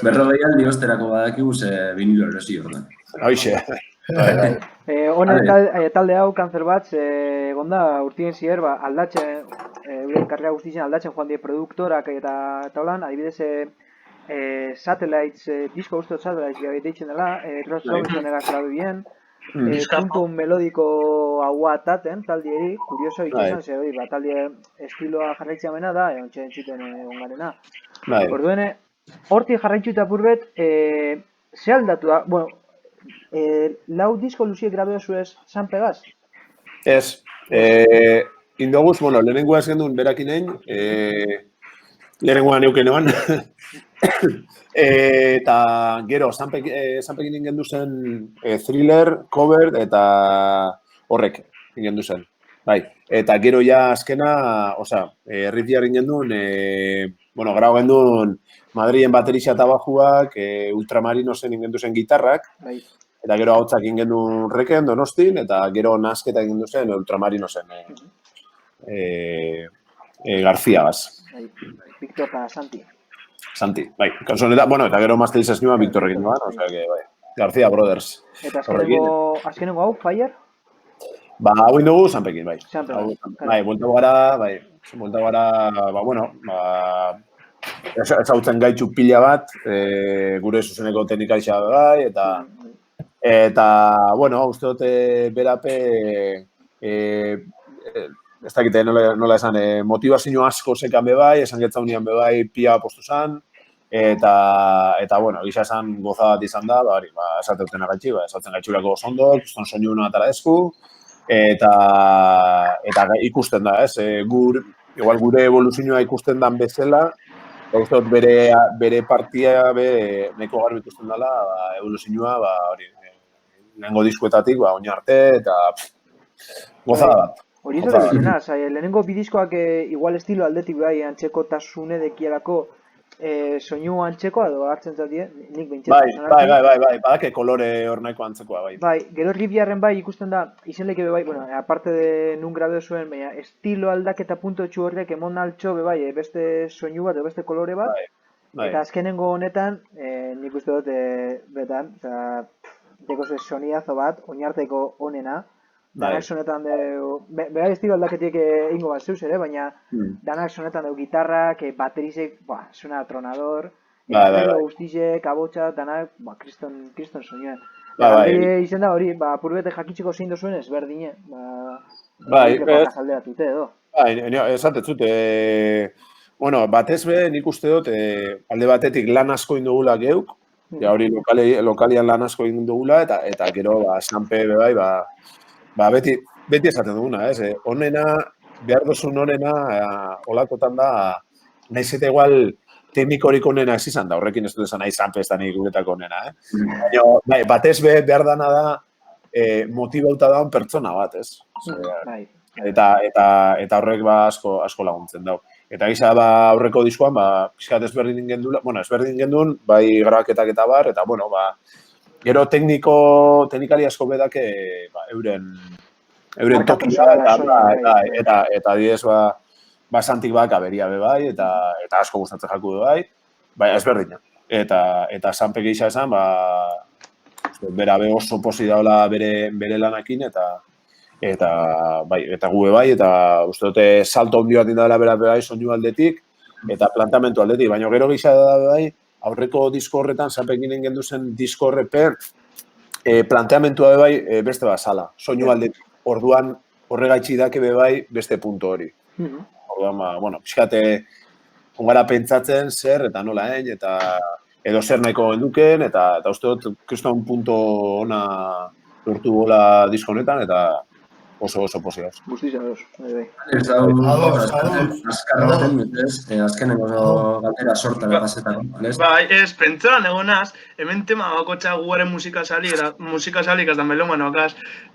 Berrogei aldi osterako badakigu ze vinilo erosi ordan. Hoxe. Honen talde hau, Kanzer Bats, gonda urtien zier, aldatzen, euren karrera guztien aldatzen joan die produktorak eta holan, adibidez, Satellites, disko guztiot Satellites gabe deitzen dela, Ross Robinson egaz lagu bien, puntu melodiko haua taten, taldieri, kurioso ikusten ze hori, talde estiloa jarraitzea mena da, ontsen entzuten ongarena. Orduene, hortik jarraitzu eta purbet, ze aldatu da, bueno, lau disko luziek grabeo zuez San Pegaz? Ez, indoguz, bueno, lehenengoa ez gendun berakin egin, lehenengoa neuken eban, eta gero, Sanpekin ingendu zen thriller, cover, eta horrek ingendu zen. Bai, eta gero ja azkena, riff jarri ingendun, grau gendun Madrilen baterixia eta bajuak, Ultramarinosen ingendu zen gitarrak, eta gero hautzak ingendun reken, Donostin, eta gero nazketa ingendu zen Ultramarinosen Garziagaz. Victor eta Santi. Santi, bai. Kanzoneta, eta gero masterizazioa Victor egin duan, osea que, bai. García Brothers. Eta azkenengo hau, Fire? Hau indugu Sanpekin, bai. Bai, buelta gara, ezautzen gaitxu pila bat, gure zuzeneko teknikaixa bai, eta, uste dute berape, ez dakite nola esan, motivazio asko zekan bebai, esan getzaunian bebai pia postu zan, eta bueno, gisa esan goza bat izan da, hori, esateuten agatxi, esatzen gaitxurako zondo, kriston soinu atara esku, eta ikusten da, ez, igual gure evoluzioa ikusten dan bezala, uste dut bere partia nahiko garbi ikusten dela, evoluzioa, hori, lehenengo diskuetatik, oin arte, eta gozada bat. Hori ez dut dena, lehenengo bidiskoak igual estilo aldetik bai antzeko tasune dekielako soinu antzekoa edo hartzen zatie, nik bentsetan. Bai, badake kolore hor nahiko antzekoa, bai. Bai, gero ribiarren bai ikusten da, izenleke bai, bueno, aparte de nun grabeo zuen, baina estilo aldaketa punto txu horrek emon altxo bai, beste soinu bat, beste kolore bat, eta azkenengo honetan, nik uste dut, betan, deko sonidazo bat, oinarteko onena, danak sonetan behar estilo aldaketiek ingo bat zeuz ere, baina danak sonetan dugu gitarrak, baterizek, suena tronador, gero guztizek, abotxa, danak, kriston soinua. Izen da hori, purbete jakitzeko zein dozuen ezberdine, alderatute edo. Esatetzut, bueno, batez be, nik uste dut, alde batetik lan asko indugula geuk, hori lokalian lan asko indugula, eta gero, sanpe bai, beti esaten duguna, ez? Honena, behar duzun honena, olakotan da, nahiz eta igual teknikorik honena ez izan da, horrekin ez dut esan nahi sanpe ez da nik guretako honena, Baina, batez behar dana da, motibauta daun pertsona bat, ez? Eta horrek asko laguntzen dau. Eta gisa aurreko diskoan, pixkat ezberdin gendun, bai grabaketak eta bar, eta bueno, gero teknikari asko bedak euren tokia eta adidez basantik aberia bebai eta asko gustatzen jaku bai, ezberdina. Eta sanpe gisa esan, bera oso posi daula bere lanakin eta gu bai, eta uste dute salto handi bat indala bera bai soinu aldetik eta plantamentu aldetik, baina gero gisa da bai, aurreko disko horretan, sanpekin gendu zen disko horrepe, planteamentua bai beste bazala, soinu aldetik. Orduan horregaitxi dake bai beste punto hori. Orduan, bueno, pixkate ongara pentsatzen zer eta nola eta edo zer nahiko genduken, eta uste dut kriston punto ona lortu gola disko honetan, eta oso posiaz. Guztiz ados, bai. Ez da, azkarraten, azkeneko galdera sortara pasetako. Bai, ez, pentsan egonaz, hemen tema bakotxa guaren musikasalik ez da melomanoakaz,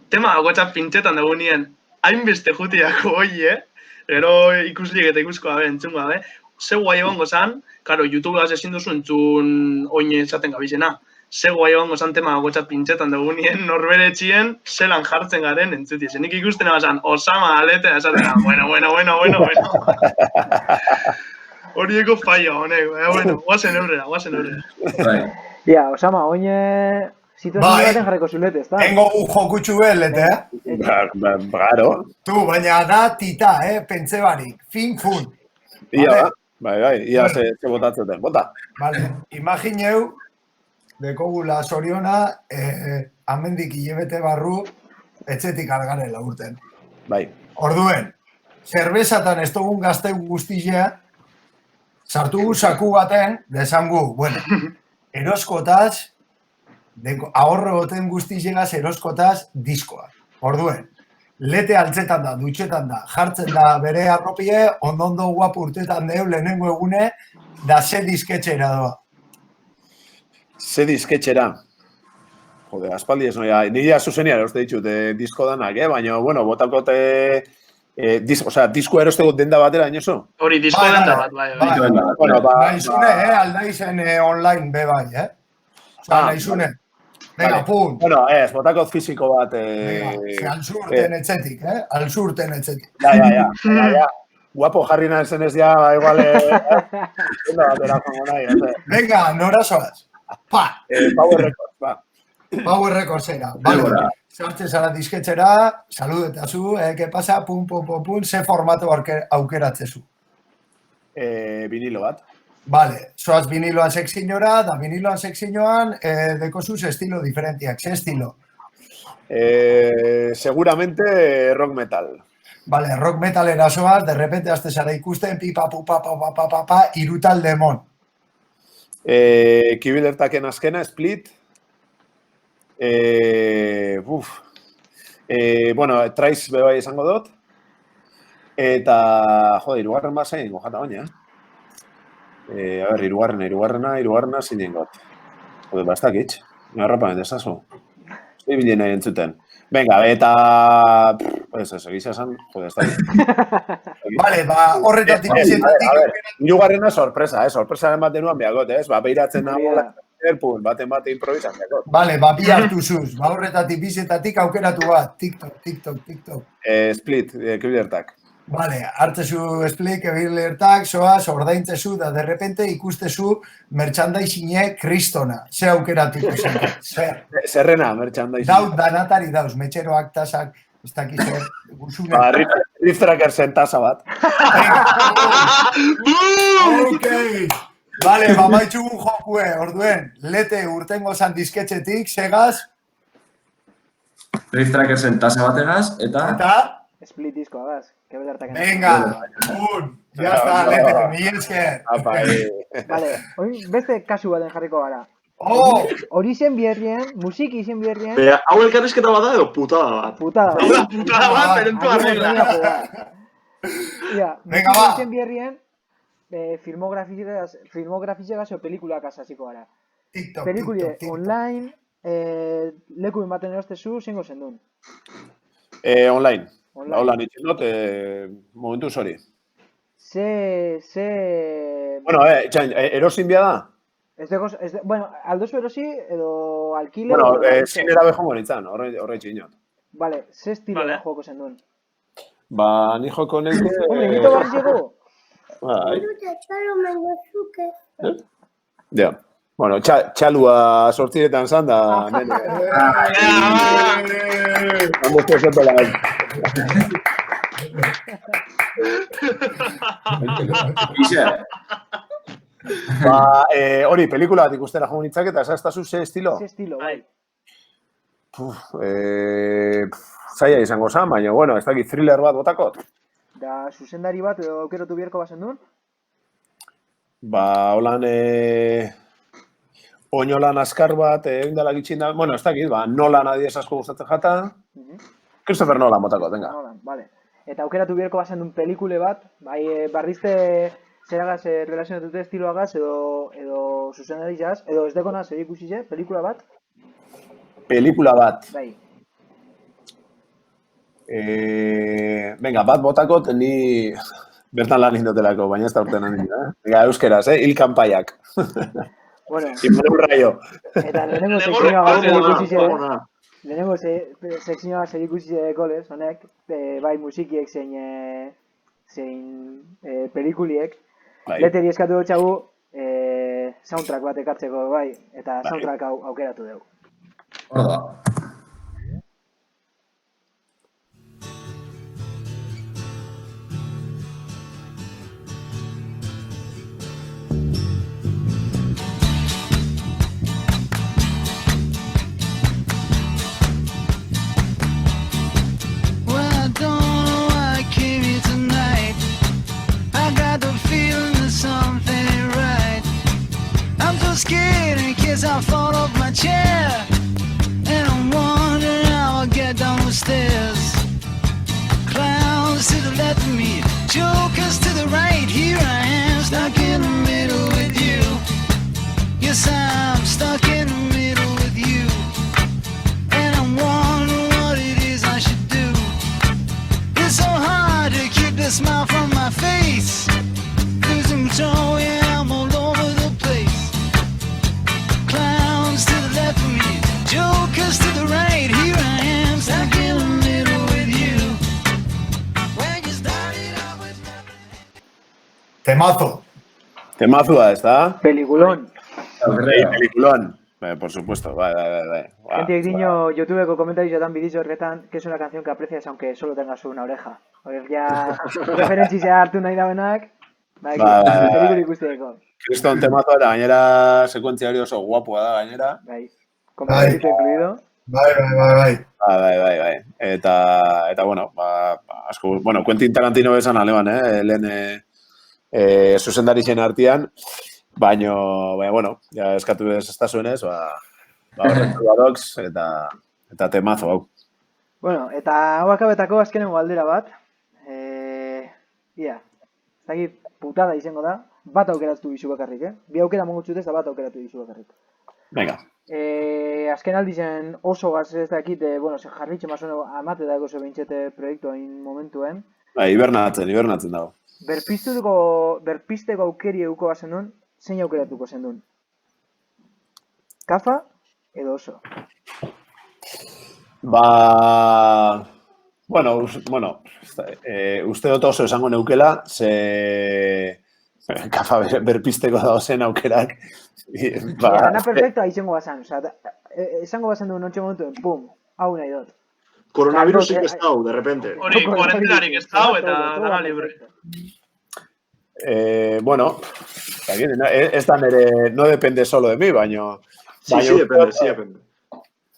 tema bakotxa pintxetan dugu nien, hainbeste jutiako hoi, gero ikuslik eta ikusko gabe, entzun gabe, ze guai egongo zan, karo, YouTube-gaz ezin duzu entzun oin esaten gabizena, ze guai egongo zan tema bakotxa pintxetan dugu nien, norbere txien, zelan jartzen garen entzutiz. Nik ikusten egazan, Osama alete, esaten da, bueno. Horieko faia honek, bueno, guazen eurrera. Ja, Osama, oin situazio baten jarriko zulete, ez da? Tengo un jokutxu belete, Claro. Tu, baina da tita, pentsa barik, fin-fun. Ia, ia ze botatzen den, bota. Vale, imagineu, dekogula Soriona, amendik hilebete barru, etxetik algarela urten. Bai. Orduen, zerbezatan ez dugun gazte guztizea, sartu saku baten, desangu, bueno, eroskotaz, ahorro goten guztizegaz eroskotaz diskoa. Orduen, lete altzetan da, dutxetan da, jartzen da bere arropie, ondo guapu urtetan deu lehenengo egune, da ze disketxera doa. Ze disketxera. Jode, aspaldi ez noia. Nire zuzenia eroste ditut disko danak, baina, bueno, botakote... disko erosteko denda batera, inoso? Hori, disko denda bat, bai. Naizune, aldaizen online be bai, naizune. Venga, pun. Bueno, botakot fiziko bat... Alzurten etxetik, alzurten etxetik. Ja. Guapo jarri nahi ez ja, igual... Venga, nora soaz. Power Records, ba. Power Records era. Vale. Sartzen zara disketxera, saludetazu, que pasa, pum, ze formato aukeratzezu. Vinilo bat. Vale, soaz viniloan sekzinora, da viniloan sekzinoan, dekozuz estilo diferentiak, ze estilo? Seguramente rock metal. Vale, rock metal erasoaz, de repente azte zara ikusten, pipa, pupa, irutal demon. Kibilertaken azkena, Split. Bueno, Trice bebai izango dut. Eta, jode, irugarren bat zain ingo jata baina. A ber, irugarrena zin ingot. Jode, bastakitx. Garrapamen desazu. Zoi bilen nahi entzuten. Venga, eta... Ez, egizia esan, jode, ez da. Vale, horretatik bizetatik... Irugarrena sorpresa, sorpresaren bat denuan behagot, ez? Behiratzen nagoela, baten improvisan behagot. Vale, bi hartu zuz. Horretatik bizetatik aukeratu bat. TikTok. Split, Kibilertak. Vale, hartzezu Split, Kibilertak, soaz, ordaintzezu, da de repente ikustezu merchandising kristona. Ze aukeratuko zen. Zer? Zerrena, merchandising. Danatari dauz, metxeroak, tasak, ez dakiz zer, guzune. Rift Trackersen tasa bat. Ok. Vale, bamaitxugun jokue, orduen, lete urtengo zan disketxetik, segaz. Rift Trackersen tasa bategaz, eta... Split diskoa gaz. Venga, ya está, lete, mi esker. Vale, beste kasu baten jarriko gara. Hori zen bierrien, musiki zen bierrien... Hau elkarrizketa bada edo putada bat? Putada bat, pero en tu arregla. Venga, ba! Zen bierrien, filmografizegaz o pelikulak azaziko gara. Pelikulie online, leku ematen erostezu, zingo zendun? Online. Hola, nintzen dut, momentu hori. Bueno, erosin bia da? Bueno, aldozu erosi edo alkile... Bueno, zinera bejongo nintzen, horre itxinot. Vale, ze estilo da joko zendun? Ba, ni joko nente... Hombre, nito barri zego? Bai. Ja. Bueno, txalua sortziretan zan da, nene. Hando esto zeto la... Ba, hori, pelikula bat ikustera joan nintzak eta esaztazu ze estilo? Ze estilo, bai. Zaila izango zan, baina, bueno, ez dakit thriller bat botakot. Da, zuzendari bat edo aukerotu bierko bazen duen? Ba, holan... Oinolan askar bat, indala gitxin da... Bueno, ez dakit, ba, Nolan adiez asko gustatzen jata. Christopher Nolan botako, venga. Nolan, vale. Eta aukeratu bierko bazen duen pelikule bat, bai, barrizte zeragaz relazionatute estiloagaz edo zuzendari jaz, edo ez dekona zer ikusi ze, pelikula bat? Pelikula bat. Bai. Venga, bat botakot, ni bertan lan indotelako, baina ez da urtean handi, Venga, euskeraz, Ilkanpaiak. Bueno. Imanol Rayo. Eta lehenengo sekzioa gaur ikusi ze, lehenengo sekzioa zer ikusi ze kolez, honek, bai musikiek zein pelikuliek, leteri eskatu dut txagu, soundtrack bat ekartzeko, bai, eta soundtrack hau aukeratu dugu. Hor da. Scared in case I fall off my chair, and I'm wondering how I'll get down the stairs. Clowns to the left of me, jokers to the right. Here I am, stuck in the middle with you. Yes, I'm stuck in the middle with you, and I'm wondering what it is I should do. It's so hard to keep the smile from my face. Losing control, yeah, I'm all over the place. Clowns to the left of me, jokers to the right. Here I am, stuck in the middle with you. When you started out with Temazo. Temazua, ez da? Pelikulón. Pelikulón. Por supuesto, bai. Gente diño YouTubeko komentarizoetan bidizo horretan, que es una canción que aprecias aunque solo tengas una oreja. Hori ja, referentzia hartu nahi dabenak, bai, pelikula ikusteko. Kriston temazo eta gainera sekuentzia hori oso guapua da gainera. Bai, komentario incluido. Bai. Bai. Eta bueno, asko, bueno, Quentin Tarantino bezan aleman, lehen zuzendari zen artean, baina, bueno, ja eskatu ez zuenez, Reservadogs eta temazo hau. Bueno, eta hau akabetako azkenengo galdera bat. Ia, ez dakit putada izango da, bat aukeratu dizu bakarrik, Bi aukera mogutxutez da bat aukeratu dizu bakarrik. Venga. Azken aldizen oso gaz ez dakit, ze jarritxe masono amate dago ze bintxete proiektu hain momentuen. Hibernatzen dago. Berpisteko aukeri euko bazen duen, zein aukeratuko zen duen? Kafa edo oso? Uste dut oso esango neukela, ze kafa berpisteko dago zen aukerak. Ana perfecta izango bazan, esango bazen duen nontxe momentuen, pum, hau nahi dut. Coronavirusik ez dau, de repente. Hori, kuarentelarik ez dau eta dara libre. Bueno, ez da nere, no depende solo de mí, baino... Sí, depende.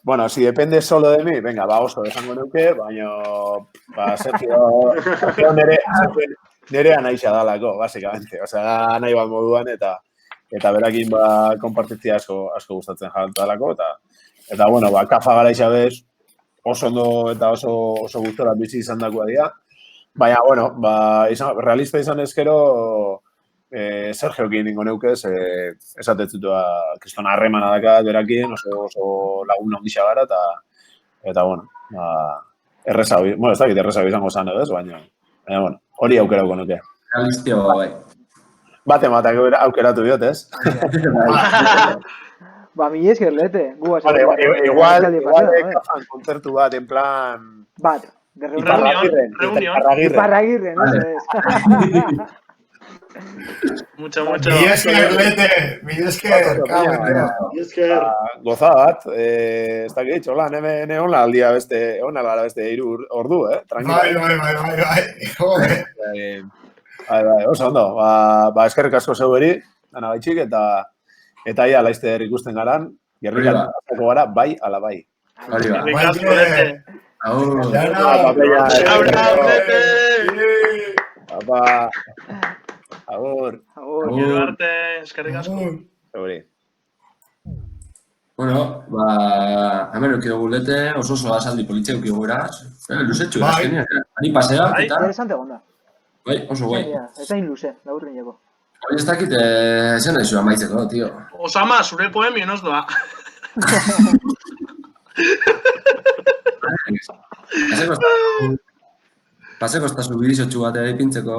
Bueno, si depende solo de mí, venga, oso esango neuke, baino... Sergio nere anaixa dalako, básicamente. Osea, nahi bat moduan eta berakin konpartitzia asko gustatzen dalako, eta bueno, kafa garaixa bez, oso ondo eta oso gustora bizi izan dagoa dira. Baina, bueno, realista izan ezkero, Sergiokin ningo neukez, esatetzutua kriston harremana dakat berakin, oso lagun ondisa gara, eta bueno, erreza izango zan edo ez, baina, bueno, hori aukerauko nuke. Realistio, bai. Bate matak aukeratu diot, ez? Mi esker, lete. Igual, kafan kontzertu bat, en plan... Bat. Reunión. Iparragirren, eso es. Mucho. Mi esker, lete. Mi esker. Goza bat. Ez dakit, hola, hemen hola aldia beste, hola gara beste 3 ordu, Bai. Bai, oso ondo. Eskerrik asko zeuberi, dana baitxik, eta ia laizter ikusten garan, gerrikara azteko gara, bai, ala bai. Agur. Gero arte, eskerrik asko. Bueno, hemen eukidu gulete, oso azaldi politxe eukidu gara. Luzetxu, azkenean. Ani pasea, eta... Interesante gonda. Bai, oso guai. Eta luze, laburren jego. Hori ez dakit, esan nahi zua maitzeko, tio. Osama, zure poemio noz doa. Paseko estazu bidizotxu bat ipintzeko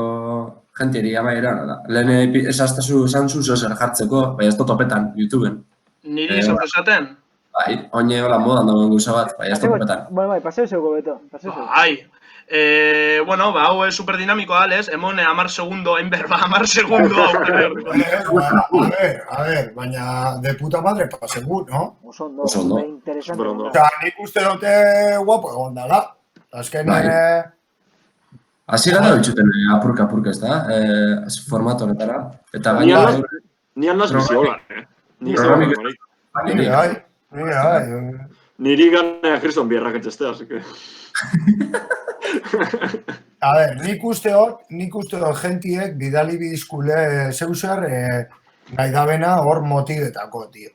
jentieri amaiera, lehen esaztazu zanzu zer jartzeko, bai ez topetan, YouTubeen. Niri izan esaten? Bai, oine hola modan dagoen guza bat, bai ez topetan. Bai, paseo zeuko beto. Bai. Bueno, hau es superdinamikoa, les, emon 10 segundo, enberba 10 segundo. A ver, baina de puta madre pasegut, ¿no? Oso ondo, interesante. Osa, nik uste dute guapo egon dala. Azkenean... Asi gara bitxuten apurka ez da, formato honetara. Eta gaina... Ni alnaz biziola, Niri gana Kriston bierrak etxestea, así que... A ver, nik uste hor gentiek bidali bizkule zeuzer nahi dabena hor motibetako, tío.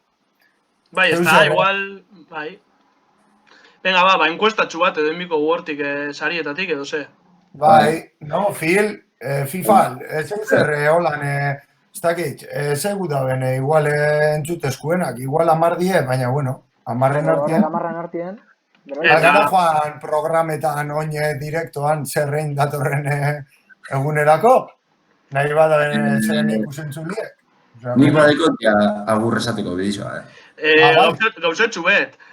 Bai, ez da, igual, bai. Venga, enkuestatxu bat edo enbiko guortik sarietatik edo ze. Bai, no, FIFA, zeuzer holan, ez dakit, zegu da bene, igual entzutezkuenak, igual 10 die, baina bueno, 10 artien. Gara joan programetan oine direktoan zerrein datorren egunerako, nahi bada zeren ikusentzuliek. Nik badiko agurrezateko bidizoa, Gauzetxu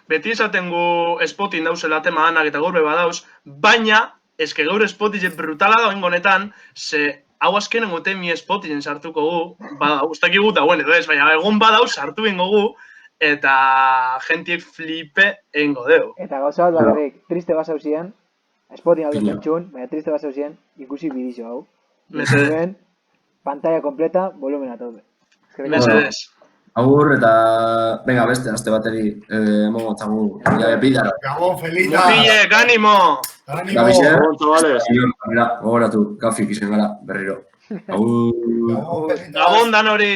beti esaten gu spotin dauzela tema anak eta gaur badauz, baina, eske gaur spotin brutala da oingonetan, ze hau azkenen gote mi spotin sartuko gu, ustakigu da guen edo ez, baina egon badauz sartu bingo gu, eta gentiek flipe eingo deu. Eta gauza bat bakarrik, triste basau ziren, spotin aldo txun, baina triste basau ziren, ikusi bidizo hau. Mesedez. Pantalla completa, volumen a tope. Mesedez. Agur eta, venga, beste aste bateri, emongo txagu, bidara. Gabon, Felita. Mutilek, animo! Animo. Gabon, chavales. Gogoratu, kafik izan gara, berriro. Agur. Gabon, Felita. Gabon dan hori!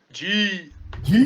Gi! Gi.